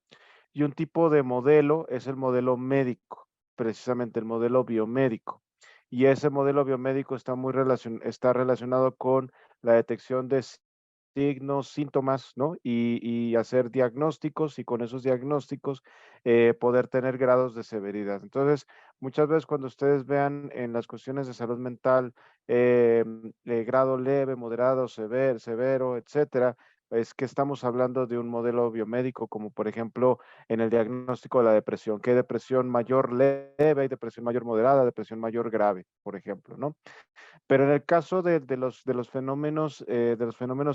S1: Y un tipo de modelo es el modelo médico, precisamente el modelo biomédico. Y ese modelo biomédico está relacionado con la detección de signos, síntomas, ¿no? Y hacer diagnósticos y con esos diagnósticos poder tener grados de severidad. Entonces, muchas veces cuando ustedes vean en las cuestiones de salud mental grado leve, moderado, severo, etcétera, es que estamos hablando de un modelo biomédico, como por ejemplo en el diagnóstico de la depresión, que hay depresión mayor leve, hay depresión mayor moderada, depresión mayor grave, por ejemplo, ¿no? Pero en el caso de los fenómenos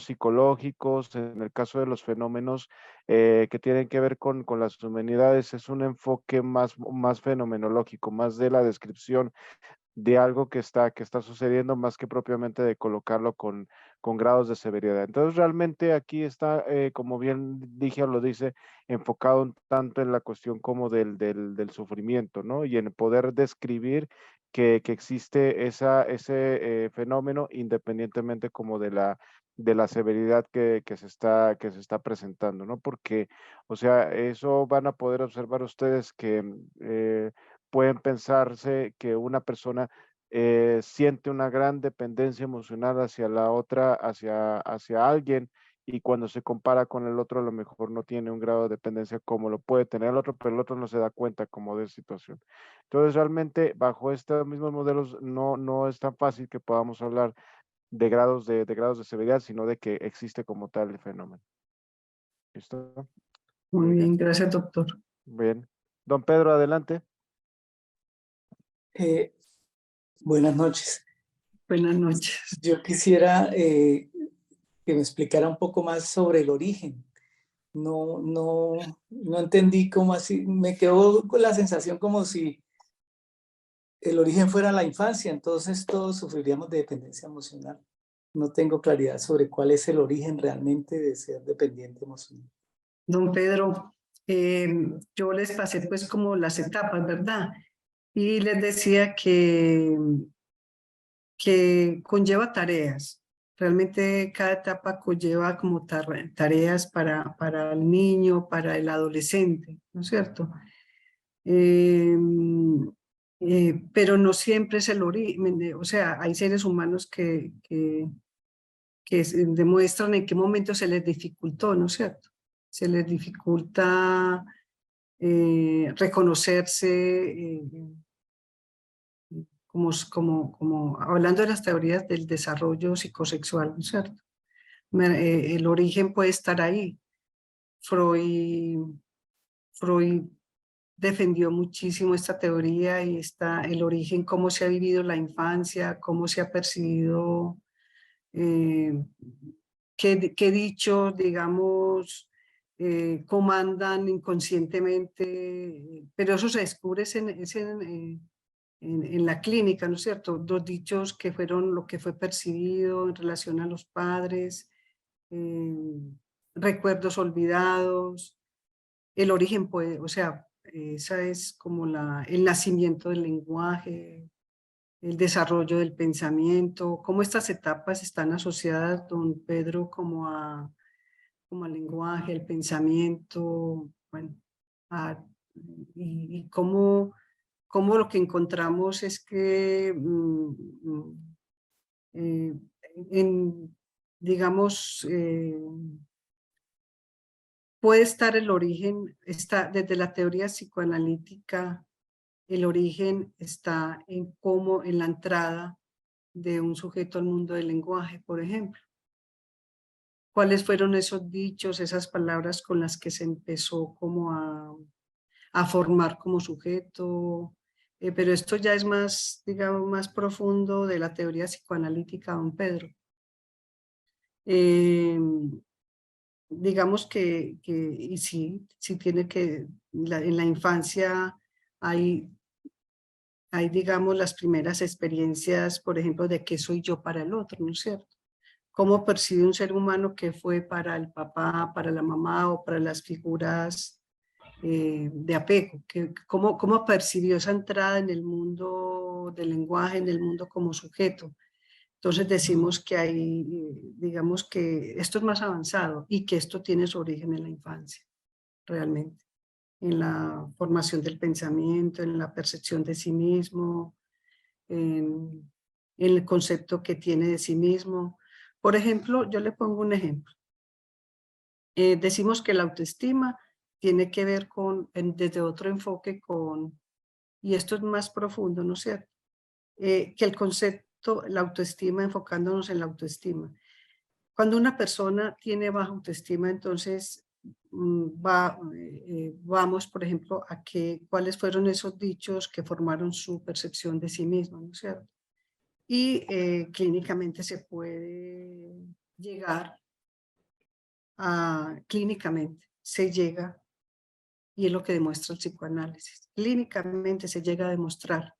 S1: psicológicos, en el caso de los fenómenos que tienen que ver con las humanidades, es un enfoque más fenomenológico, más de la descripción de algo que está sucediendo, más que propiamente de colocarlo con grados de severidad. Entonces, realmente aquí está, como bien dije o lo dice, enfocado un tanto en la cuestión como del sufrimiento, ¿no? Y en poder describir que existe ese fenómeno independientemente como de la severidad que se está presentando, ¿no? Porque, o sea, eso van a poder observar ustedes que pueden pensarse que una persona siente una gran dependencia emocional hacia la otra, hacia alguien, y cuando se compara con el otro, a lo mejor no tiene un grado de dependencia como lo puede tener el otro, pero el otro no se da cuenta como de esa situación. Entonces, realmente, bajo estos mismos modelos, no es tan fácil que podamos hablar de grados de severidad, sino de que existe como tal el fenómeno. ¿Listo?
S2: Muy bien, gracias, doctor.
S1: Bien. Don Pedro, adelante.
S5: Buenas noches.
S2: Buenas noches.
S5: Yo quisiera que me explicara un poco más sobre el origen. No entendí cómo así. Me quedó con la sensación como si el origen fuera la infancia, entonces todos sufriríamos de dependencia emocional. No tengo claridad sobre cuál es el origen realmente de ser dependiente emocional.
S2: Don Pedro, yo les pasé pues como las etapas, ¿verdad? Y les decía que conlleva tareas. Realmente cada etapa conlleva como tareas para el niño, para el adolescente, ¿no es cierto? Pero no siempre es el origen, o sea, hay seres humanos que demuestran en qué momento se les dificultó, ¿no es cierto? Se les dificulta reconocerse, como hablando de las teorías del desarrollo psicosexual, ¿no es cierto? El origen puede estar ahí. Freud defendió muchísimo esta teoría y está el origen, cómo se ha vivido la infancia, cómo se ha percibido, qué dichos, digamos, comandan inconscientemente, pero eso se descubre en la clínica, ¿no es cierto? Dos dichos que fueron lo que fue percibido en relación a los padres, recuerdos olvidados, el origen puede, o sea, esa es como el nacimiento del lenguaje, el desarrollo del pensamiento, cómo estas etapas están asociadas, don Pedro, como al lenguaje, el pensamiento, bueno, y cómo lo que encontramos es que digamos, puede estar el origen, está desde la teoría psicoanalítica, el origen está en la entrada de un sujeto al mundo del lenguaje, por ejemplo. ¿Cuáles fueron esos dichos, esas palabras con las que se empezó como a formar como sujeto? Pero esto ya es más, digamos, más profundo de la teoría psicoanalítica, don Pedro. Digamos y sí tiene que, en la infancia hay, digamos, las primeras experiencias, por ejemplo, de qué soy yo para el otro, ¿no es cierto? ¿Cómo percibe un ser humano que fue para el papá, para la mamá o para las figuras de apego? ¿Cómo percibió esa entrada en el mundo del lenguaje, en el mundo como sujeto? Entonces decimos que hay, digamos que esto es más avanzado y que esto tiene su origen en la infancia, realmente, en la formación del pensamiento, en la percepción de sí mismo, en el concepto que tiene de sí mismo. Por ejemplo, yo le pongo un ejemplo. Decimos que la autoestima tiene que ver desde otro enfoque y esto es más profundo, ¿no es cierto? Que el concepto, la autoestima, enfocándonos en la autoestima. Cuando una persona tiene baja autoestima, entonces vamos, por ejemplo, a cuáles fueron esos dichos que formaron su percepción de sí mismo, ¿no es cierto? Y clínicamente se puede llegar clínicamente se llega, y es lo que demuestra el psicoanálisis, clínicamente se llega a demostrar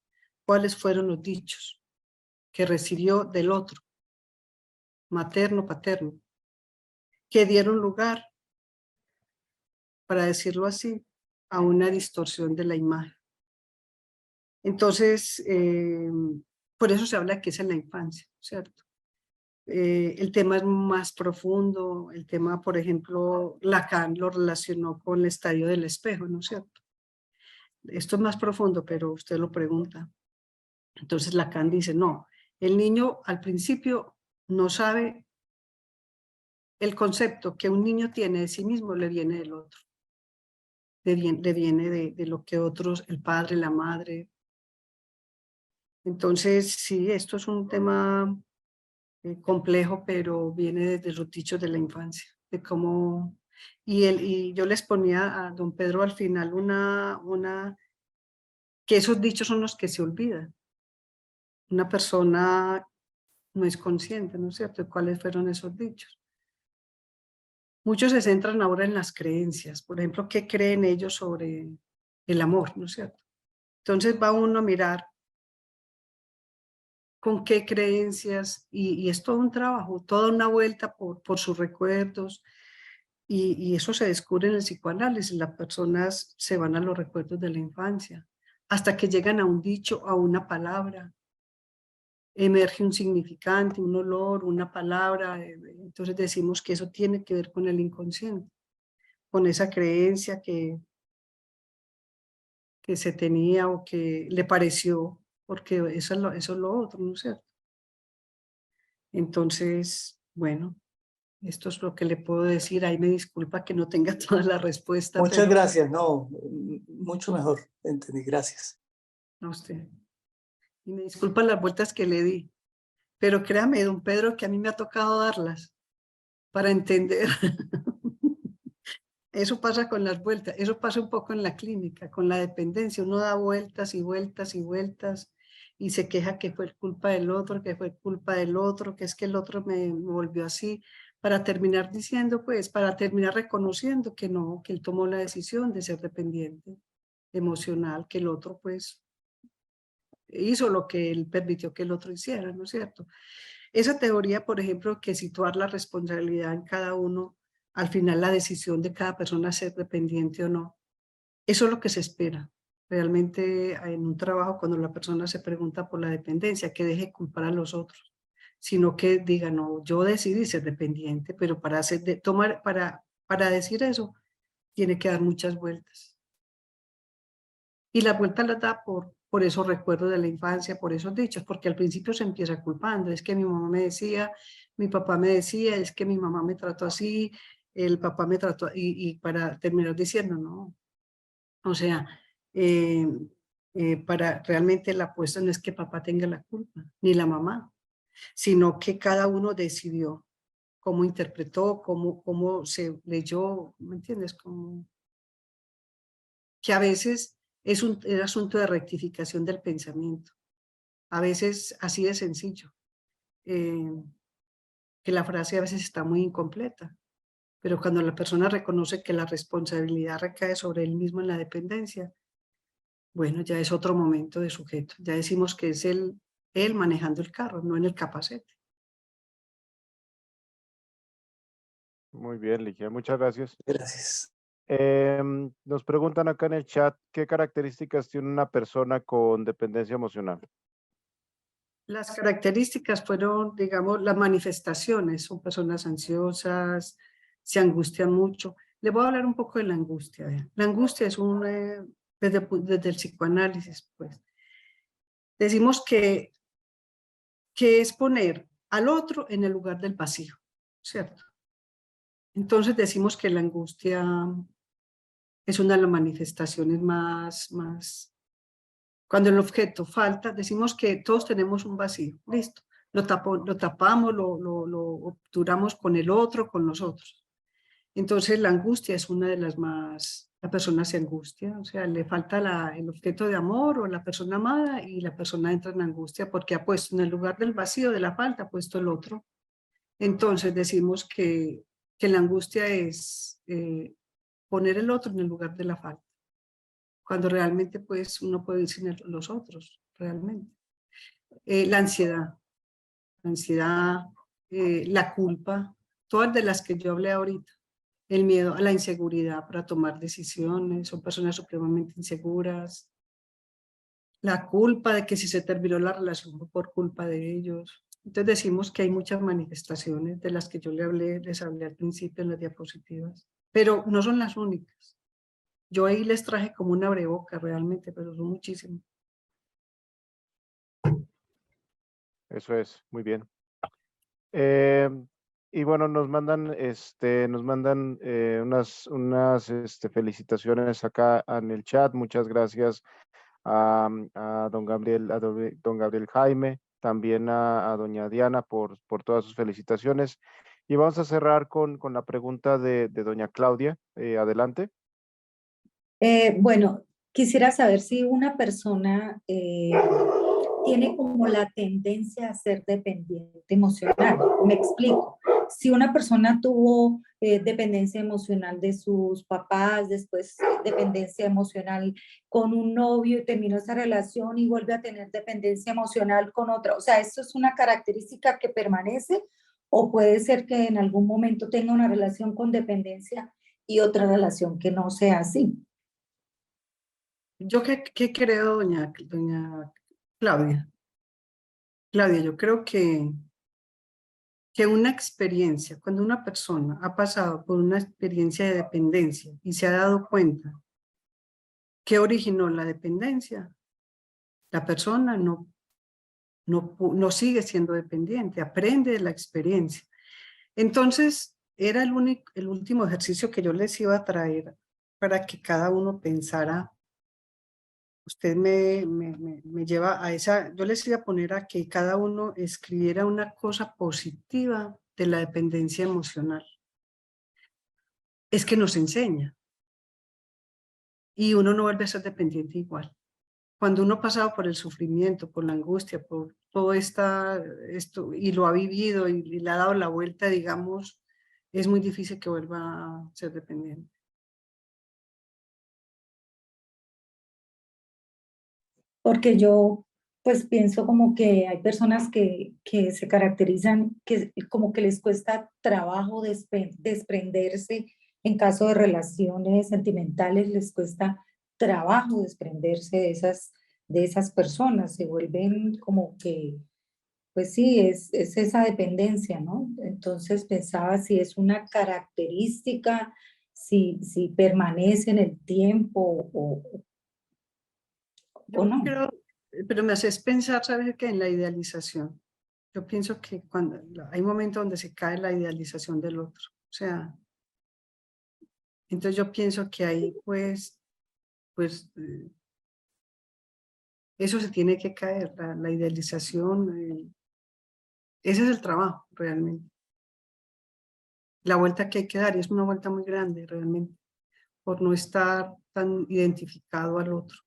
S2: cuáles fueron los dichos que recibió del otro, materno, paterno, que dieron lugar, para decirlo así, a una distorsión de la imagen. Entonces, por eso se habla que es en la infancia, ¿cierto? El tema es más profundo, el tema, por ejemplo, Lacan lo relacionó con el estadio del espejo, ¿no es cierto? Esto es más profundo, pero usted lo pregunta. Entonces Lacan dice, no, el niño al principio no sabe, el concepto que un niño tiene de sí mismo le viene del otro, le viene de lo que otros, el padre, la madre. Entonces, sí, esto es un tema complejo, pero viene desde los dichos de la infancia, de cómo, y yo les ponía a don Pedro al final que esos dichos son los que se olvidan. Una persona no es consciente, ¿no es cierto?, de cuáles fueron esos dichos. Muchos se centran ahora en las creencias, por ejemplo, ¿qué creen ellos sobre el amor?, ¿no es cierto? Entonces va uno a mirar con qué creencias, y es todo un trabajo, toda una vuelta por sus recuerdos, y eso se descubre en el psicoanálisis. Las personas se van a los recuerdos de la infancia, hasta que llegan a un dicho, a una palabra, emerge un significante, un olor, una palabra, entonces decimos que eso tiene que ver con el inconsciente, con esa creencia que se tenía o que le pareció, porque eso es lo otro, ¿no es cierto? Entonces, bueno, esto es lo que le puedo decir. Ahí me disculpa que no tenga toda la respuesta.
S5: Muchas
S2: pero
S5: gracias, no, mucho mejor, entendí, gracias.
S2: a usted. Y me disculpa las vueltas que le di. Pero créame, don Pedro, que a mí me ha tocado darlas para entender. Eso pasa con las vueltas, eso pasa un poco en la clínica, con la dependencia. Uno da vueltas y vueltas y vueltas y se queja que fue culpa del otro, que fue culpa del otro, que es que el otro me volvió así, para terminar diciendo, pues, para terminar reconociendo que no, que él tomó la decisión de ser dependiente emocional, que el otro, pues, hizo lo que él permitió que el otro hiciera, ¿no es cierto? Esa teoría, por ejemplo, que situar la responsabilidad en cada uno, al final la decisión de cada persona ser dependiente o no, eso es lo que se espera. Realmente en un trabajo, cuando la persona se pregunta por la dependencia, que deje culpar a los otros, sino que diga, no, yo decidí ser dependiente, pero para decir eso, tiene que dar muchas vueltas. Y la vuelta la da por esos recuerdos de la infancia, por esos dichos, porque al principio se empieza culpando. Es que mi mamá me decía, mi papá me decía, es que mi mamá me trató así, el papá me trató, y para terminar diciendo, no. O sea, para realmente la apuesta no es que papá tenga la culpa, ni la mamá, sino que cada uno decidió cómo interpretó, cómo se leyó, ¿me entiendes? Como que a veces es un asunto de rectificación del pensamiento. A veces así de sencillo. Que la frase a veces está muy incompleta. Pero cuando la persona reconoce que la responsabilidad recae sobre él mismo en la dependencia, bueno, ya es otro momento de sujeto. Ya decimos que es él manejando el carro, no en el capacete.
S1: Muy bien, Ligia, muchas gracias.
S5: Gracias.
S1: Nos preguntan acá en el chat, ¿qué características tiene una persona con dependencia emocional?
S2: Las características fueron, digamos, las manifestaciones. Son personas ansiosas, se angustian mucho. Le voy a hablar un poco de la angustia. Vean. La angustia es desde el psicoanálisis, pues. Decimos que es poner al otro en el lugar del vacío, ¿cierto? Entonces decimos que la angustia es una de las manifestaciones más. Cuando el objeto falta, decimos que todos tenemos un vacío, listo. lo tapamos, lo obturamos con el otro, con nosotros. Entonces la angustia es una de las más, la persona se angustia, o sea, le falta el objeto de amor o la persona amada y la persona entra en angustia porque ha puesto en el lugar del vacío, de la falta, ha puesto el otro. Entonces decimos que la angustia es poner el otro en el lugar de la falta, cuando realmente pues uno puede ir sin los otros, realmente. La ansiedad, la culpa, todas de las que yo hablé ahorita. El miedo a la inseguridad para tomar decisiones, son personas supremamente inseguras. La culpa de que si se terminó la relación fue por culpa de ellos. Entonces decimos que hay muchas manifestaciones de las que yo les hablé al principio en las diapositivas, pero no son las únicas. Yo ahí les traje como una abreboca realmente, pero son muchísimas.
S1: Eso es, muy bien. Y bueno, nos mandan unas felicitaciones acá en el chat. Muchas gracias a don Gabriel Jaime, también a doña Diana por todas sus felicitaciones. Y vamos a cerrar con la pregunta de doña Claudia. Adelante.
S4: Bueno, quisiera saber si una persona tiene como la tendencia a ser dependiente emocional. Me explico. Si una persona tuvo dependencia emocional de sus papás, después dependencia emocional con un novio y terminó esa relación y vuelve a tener dependencia emocional con otra, o sea, ¿esto es una característica que permanece o puede ser que en algún momento tenga una relación con dependencia y otra relación que no sea así?
S2: ¿Yo qué creo, doña Claudia? Claudia, yo creo que una experiencia, cuando una persona ha pasado por una experiencia de dependencia y se ha dado cuenta que originó la dependencia, la persona no sigue siendo dependiente, aprende de la experiencia. Entonces, era el último ejercicio que yo les iba a traer para que cada uno pensara. Usted me lleva a esa, yo les iba a poner a que cada uno escribiera una cosa positiva de la dependencia emocional. Es que nos enseña y uno no vuelve a ser dependiente igual. Cuando uno ha pasado por el sufrimiento, por la angustia, por todo esto y lo ha vivido y le ha dado la vuelta, digamos, es muy difícil que vuelva a ser dependiente.
S4: Porque yo pues pienso como que hay personas que se caracterizan, que como que les cuesta trabajo desprenderse en caso de relaciones sentimentales, les cuesta trabajo desprenderse de esas personas, se vuelven como que, pues sí, es esa dependencia, ¿no? Entonces pensaba si es una característica, si permanece en el tiempo o
S2: Yo
S4: no.
S2: creo, pero me haces pensar, ¿sabes qué? En la idealización. Yo pienso que cuando hay momentos donde se cae la idealización del otro. O sea, entonces yo pienso que ahí pues eso se tiene que caer, la idealización. Ese es el trabajo realmente. La vuelta que hay que dar, y es una vuelta muy grande realmente, por no estar tan identificado al otro.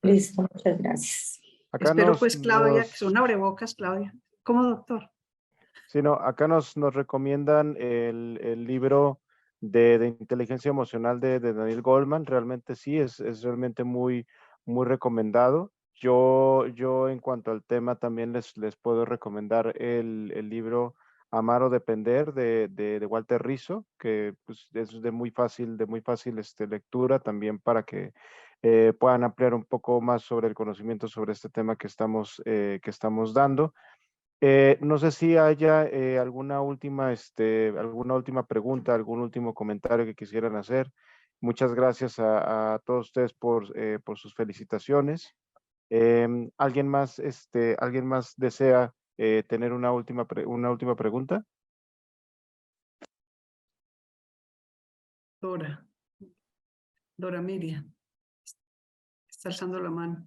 S4: Listo, muchas gracias.
S1: Acá
S2: Espero pues, Claudia, que son abrebocas, Claudia, como doctor.
S1: sí, no, acá nos recomiendan el libro de inteligencia emocional de Daniel Goleman. Realmente sí, es realmente muy recomendado. Yo en cuanto al tema también les puedo recomendar el libro Amar o Depender de Walter Rizzo, que pues, es de muy fácil lectura también para que puedan ampliar un poco más sobre el conocimiento sobre este tema que estamos dando. No sé si haya alguna última pregunta, algún último comentario que quisieran hacer. Muchas gracias a todos ustedes por sus felicitaciones. ¿Alguien más desea tener una última pregunta?
S2: Dora Miriam, está alzando la mano.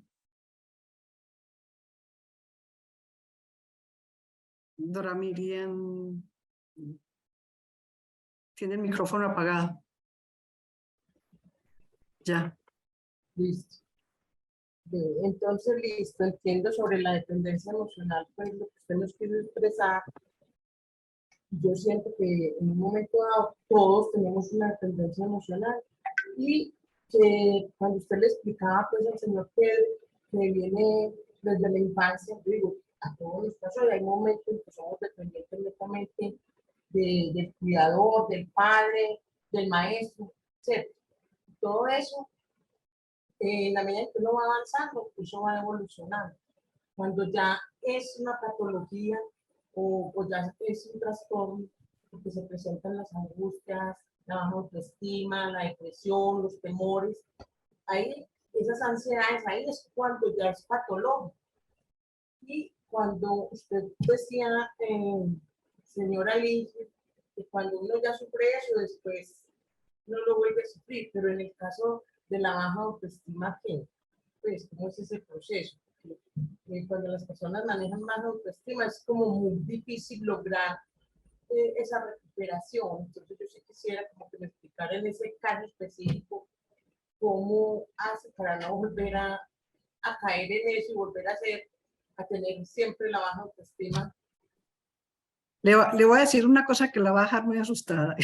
S2: Dora Miriam tiene el micrófono apagado. Ya.
S6: Listo. Entonces, listo, entiendo sobre la dependencia emocional, pues lo que usted nos quiere expresar. Yo siento que en un momento dado todos tenemos una dependencia emocional y que cuando usted le explicaba pues al señor Pedro que viene desde la infancia, digo, a todos los casos hay momentos en que somos dependientes netamente del cuidador, del padre, del maestro, etc. Todo eso, en la medida en que uno va avanzando, eso va evolucionando. Cuando ya es una patología o ya es un trastorno, porque se presentan las angustias, la baja autoestima, la depresión, los temores, ahí, esas ansiedades, ahí es cuando ya es patológico. Y cuando usted decía, señora Liz, que cuando uno ya sufre eso, después no lo vuelve a sufrir, pero en el caso de la baja autoestima, ¿qué? Pues, ¿cómo es ese proceso? Cuando las personas manejan baja autoestima, es como muy difícil lograr esa recuperación. Entonces, yo sí quisiera como que me explicara en ese caso específico cómo hace para no volver a caer en eso y volver a tener siempre la baja autoestima.
S2: Le voy a decir una cosa que la va a dejar muy asustada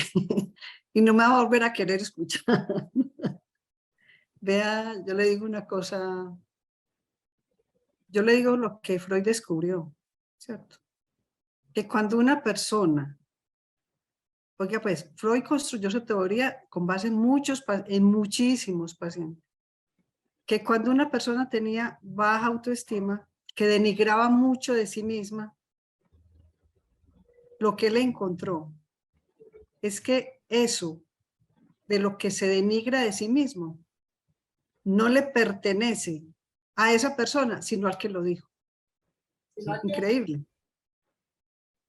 S2: y no me va a volver a querer escuchar. Vea, yo le digo una cosa, yo le digo lo que Freud descubrió, ¿cierto? Que cuando una persona, oiga pues, Freud construyó su teoría con base en muchísimos pacientes, que cuando una persona tenía baja autoestima, que denigraba mucho de sí misma, lo que él encontró es que eso de lo que se denigra de sí mismo no le pertenece a esa persona, sino al que lo dijo. Increíble.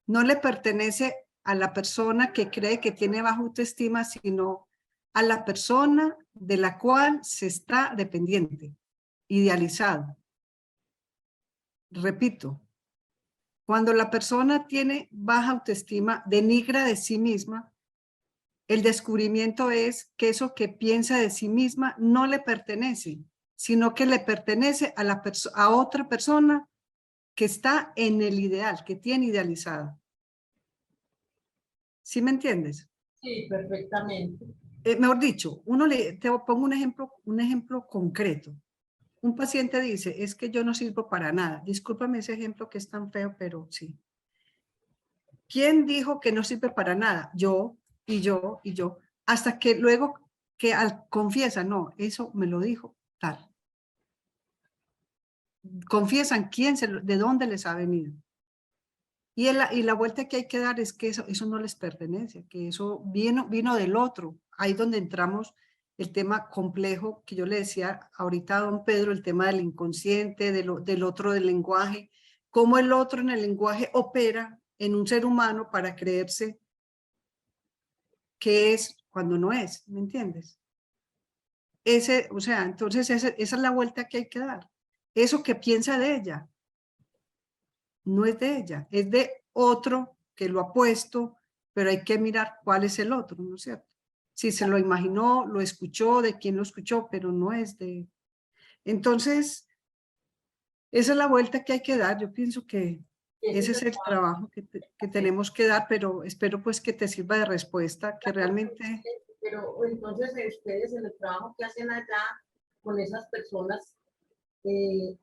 S2: No le pertenece a la persona que cree que tiene baja autoestima, sino a la persona de la cual se está dependiente, idealizado. Repito, cuando la persona tiene baja autoestima, denigra de sí misma, el descubrimiento es que eso que piensa de sí misma no le pertenece, sino que le pertenece a otra persona que está en el ideal, que tiene idealizada. ¿Sí me entiendes?
S6: Sí, perfectamente.
S2: Mejor dicho, te pongo un ejemplo concreto. Un paciente dice, es que yo no sirvo para nada. Discúlpame ese ejemplo que es tan feo, pero sí. ¿Quién dijo que no sirve para nada? Yo, y yo, y yo. Hasta que luego confiesa, no, eso me lo dijo tal. Confiesan de dónde les ha venido. Y la vuelta que hay que dar es que eso no les pertenece, que eso vino del otro. Ahí donde entramos el tema complejo que yo le decía ahorita a don Pedro, el tema del inconsciente, del otro del lenguaje, cómo el otro en el lenguaje opera en un ser humano para creerse que es cuando no es, ¿me entiendes? O sea, entonces esa es la vuelta que hay que dar. Eso que piensa de ella, no es de ella, es de otro que lo ha puesto, pero hay que mirar cuál es el otro, ¿no es cierto? Si se lo imaginó, lo escuchó, de quién lo escuchó, pero no es de... Entonces, esa es la vuelta que hay que dar. Yo pienso que ese es el trabajo que tenemos que dar, pero espero pues que te sirva de respuesta, que realmente...
S6: Pero entonces ustedes en el trabajo que hacen allá con esas personas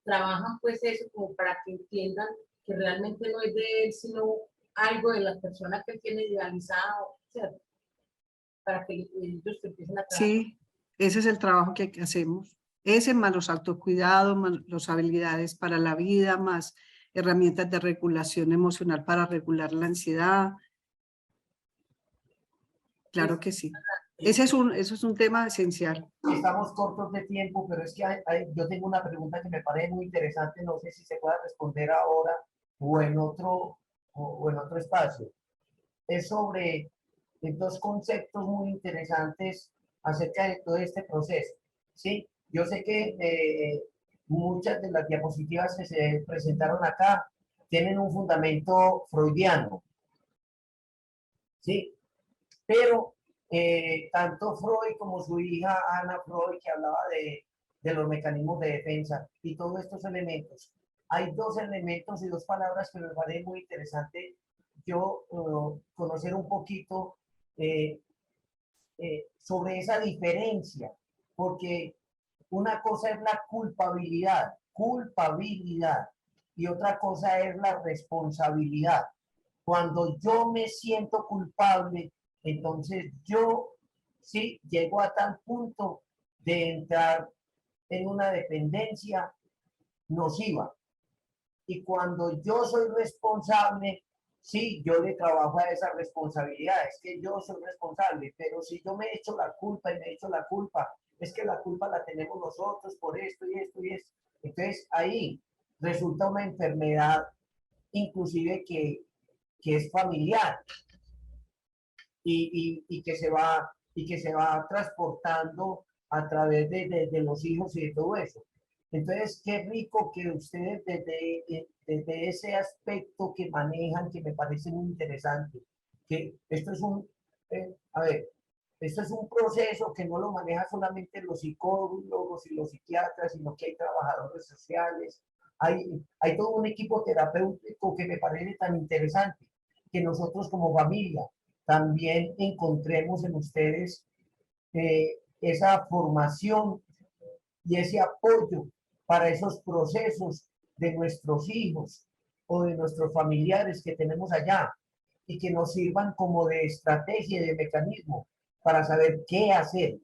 S6: trabajan pues eso como para que entiendan que realmente no es de él, sino algo de las personas que él tiene idealizado, ¿cierto? Para que ellos empiecen a trabajar.
S2: Sí, ese es el trabajo que hacemos. Ese más los autocuidados, más las habilidades para la vida, más herramientas de regulación emocional para regular la ansiedad. Claro que sí. Eso es un tema esencial.
S7: Estamos cortos de tiempo, pero es que yo tengo una pregunta que me parece muy interesante, no sé si se pueda responder ahora o en otro espacio. Es sobre dos conceptos muy interesantes acerca de todo este proceso, ¿sí? Yo sé que muchas de las diapositivas que se presentaron acá tienen un fundamento freudiano, ¿sí? Pero tanto Freud como su hija Ana Freud, que hablaba de los mecanismos de defensa y todos estos elementos, hay dos elementos y dos palabras que me parece muy interesante yo conocer un poquito sobre esa diferencia, porque una cosa es la culpabilidad, y otra cosa es la responsabilidad. Cuando yo me siento culpable, entonces yo sí llego a tal punto de entrar en una dependencia nociva. Y cuando yo soy responsable, sí, yo le trabajo a esa responsabilidad, es que yo soy responsable, pero si yo me echo la culpa y me echo la culpa, es que la culpa la tenemos nosotros por esto y esto y esto. Entonces ahí resulta una enfermedad inclusive que es familiar y que se va transportando a través de los hijos y de todo eso. Entonces, qué rico que ustedes desde ese aspecto que manejan, que me parece muy interesante, que esto es a ver, esto es un proceso que no lo maneja solamente los psicólogos y los psiquiatras, sino que hay trabajadores sociales, hay todo un equipo terapéutico que me parece tan interesante, que nosotros como familia también encontremos en ustedes esa formación y ese apoyo para esos procesos de nuestros hijos o de nuestros familiares que tenemos allá y que nos sirvan como de estrategia y de mecanismo para saber qué hacer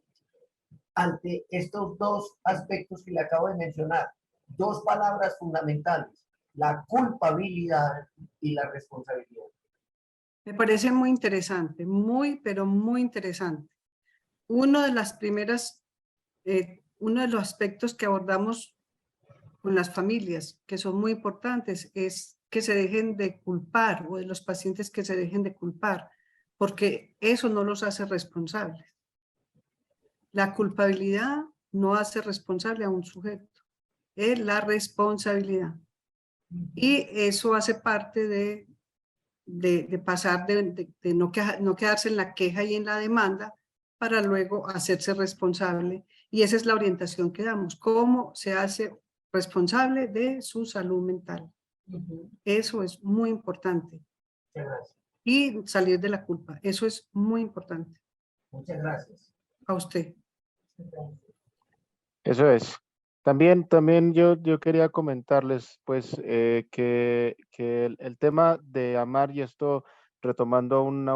S7: ante estos dos aspectos que le acabo de mencionar. Dos palabras fundamentales, la culpabilidad y la responsabilidad.
S2: Me parece muy interesante, muy, pero muy interesante. Uno de las primeras, uno de los aspectos que abordamos con las familias, que son muy importantes, es que se dejen de culpar, o de los pacientes que se dejen de culpar, porque eso no los hace responsables. La culpabilidad no hace responsable a un sujeto, es la responsabilidad. Y eso hace parte de pasar de no quedarse en la queja y en la demanda para luego hacerse responsable. Y esa es la orientación que damos, cómo se hace responsable de su salud mental. Eso es muy importante.
S7: Muchas gracias.
S2: Y salir de la culpa, eso es muy importante.
S7: Muchas gracias.
S2: A usted.
S1: Eso es. También yo quería comentarles, pues, que el tema de amar, y esto retomando un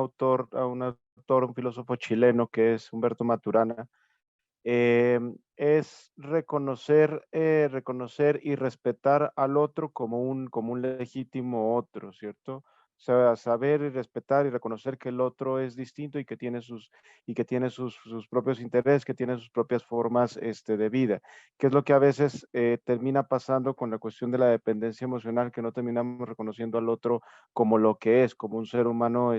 S1: filósofo chileno que es Humberto Maturana, es reconocer y respetar al otro como un legítimo otro, ¿cierto? O sea, saber y respetar y reconocer que el otro es distinto y que tiene sus propios intereses, que tiene sus propias formas de vida, que es lo que a veces termina pasando con la cuestión de la dependencia emocional, que no terminamos reconociendo al otro como lo que es, como un ser humano,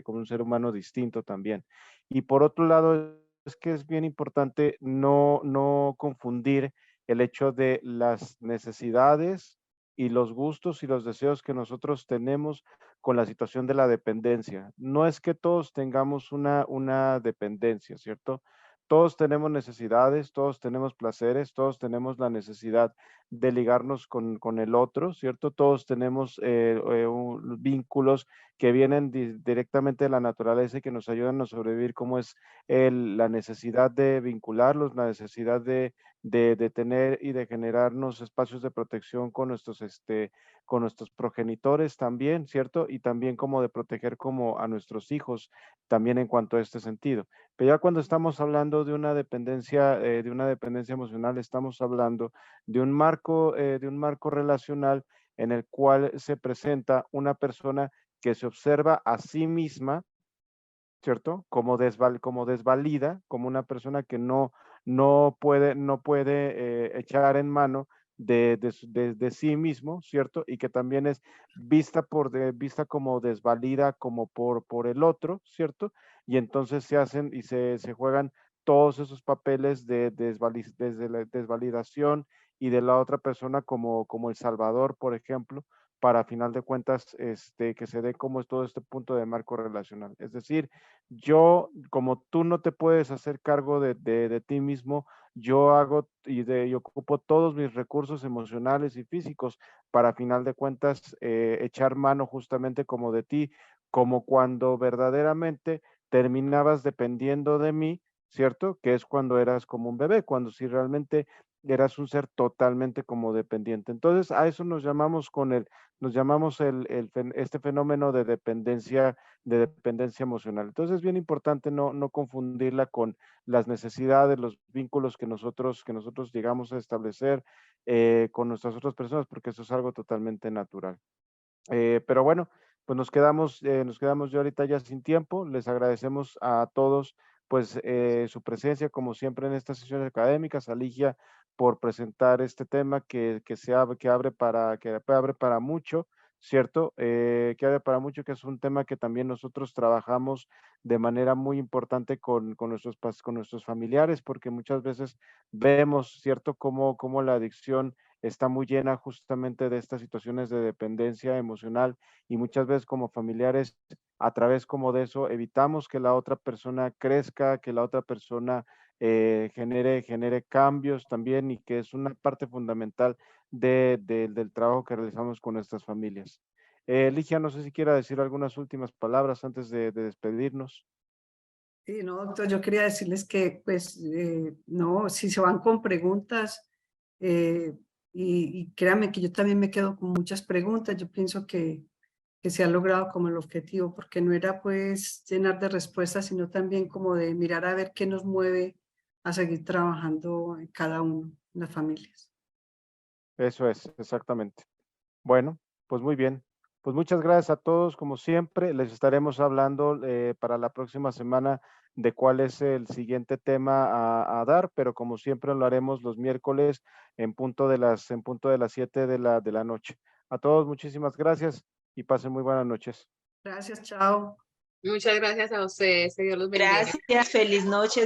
S1: como un ser humano distinto también. Y por otro lado, es que es bien importante no confundir el hecho de las necesidades y los gustos y los deseos que nosotros tenemos con la situación de la dependencia. No es que todos tengamos una dependencia, ¿cierto? Todos tenemos necesidades, todos tenemos placeres, todos tenemos la necesidad de ligarnos con el otro, ¿cierto? Todos tenemos vínculos que vienen directamente de la naturaleza y que nos ayudan a sobrevivir, como es la necesidad de vincularlos, la necesidad de tener y de generarnos espacios de protección con nuestros progenitores también, ¿cierto? Y también como de proteger como a nuestros hijos también en cuanto a este sentido. Pero ya cuando estamos hablando de una dependencia emocional, estamos hablando de un marco relacional en el cual se presenta una persona que se observa a sí misma, ¿cierto? Como desvalida, como una persona que no puede echar en mano de sí mismo, ¿cierto? Y que también es vista como desvalida como por el otro, ¿cierto? Y entonces se juegan todos esos papeles de desde la desvalidación y de la otra persona como el salvador, por ejemplo, para a final de cuentas que se dé como es todo este punto de marco relacional. Es decir, yo, como tú no te puedes hacer cargo de ti mismo, yo hago y ocupo todos mis recursos emocionales y físicos para a final de cuentas echar mano justamente como de ti, como cuando verdaderamente terminabas dependiendo de mí, ¿cierto? Que es cuando eras como un bebé, cuando si realmente eras un ser totalmente como dependiente. Entonces, a eso nos llamamos este fenómeno de dependencia emocional. Entonces, es bien importante no confundirla con las necesidades, los vínculos que nosotros llegamos a establecer con nuestras otras personas, porque eso es algo totalmente natural. Pero bueno, pues nos quedamos ya ahorita ya sin tiempo. Les agradecemos a todos pues su presencia como siempre en estas sesiones académicas, a Ligia por presentar este tema que abre para mucho, ¿cierto? Que abre para mucho, que es un tema que también nosotros trabajamos de manera muy importante con nuestros familiares, porque muchas veces vemos, ¿cierto?, cómo la adicción está muy llena justamente de estas situaciones de dependencia emocional y muchas veces como familiares, a través como de eso, evitamos que la otra persona crezca, que la otra persona genere cambios también y que es una parte fundamental del trabajo que realizamos con nuestras familias. Ligia, no sé si quiera decir algunas últimas palabras antes de despedirnos.
S2: Sí, no, doctor, yo quería decirles que, pues, no, si se van con preguntas, y créanme que yo también me quedo con muchas preguntas, yo pienso que se ha logrado como el objetivo, porque no era pues llenar de respuestas, sino también como de mirar a ver qué nos mueve a seguir trabajando en cada uno, en las familias.
S1: Eso es, exactamente. Bueno, pues muy bien. Pues muchas gracias a todos, como siempre. Les estaremos hablando para la próxima semana de cuál es el siguiente tema a dar, pero como siempre lo haremos los miércoles en punto de las 7 de la noche. A todos, muchísimas gracias y pasen muy buenas noches.
S2: Gracias, chao.
S8: Muchas gracias a ustedes. Que Dios los bendiga.
S3: Gracias, feliz noche.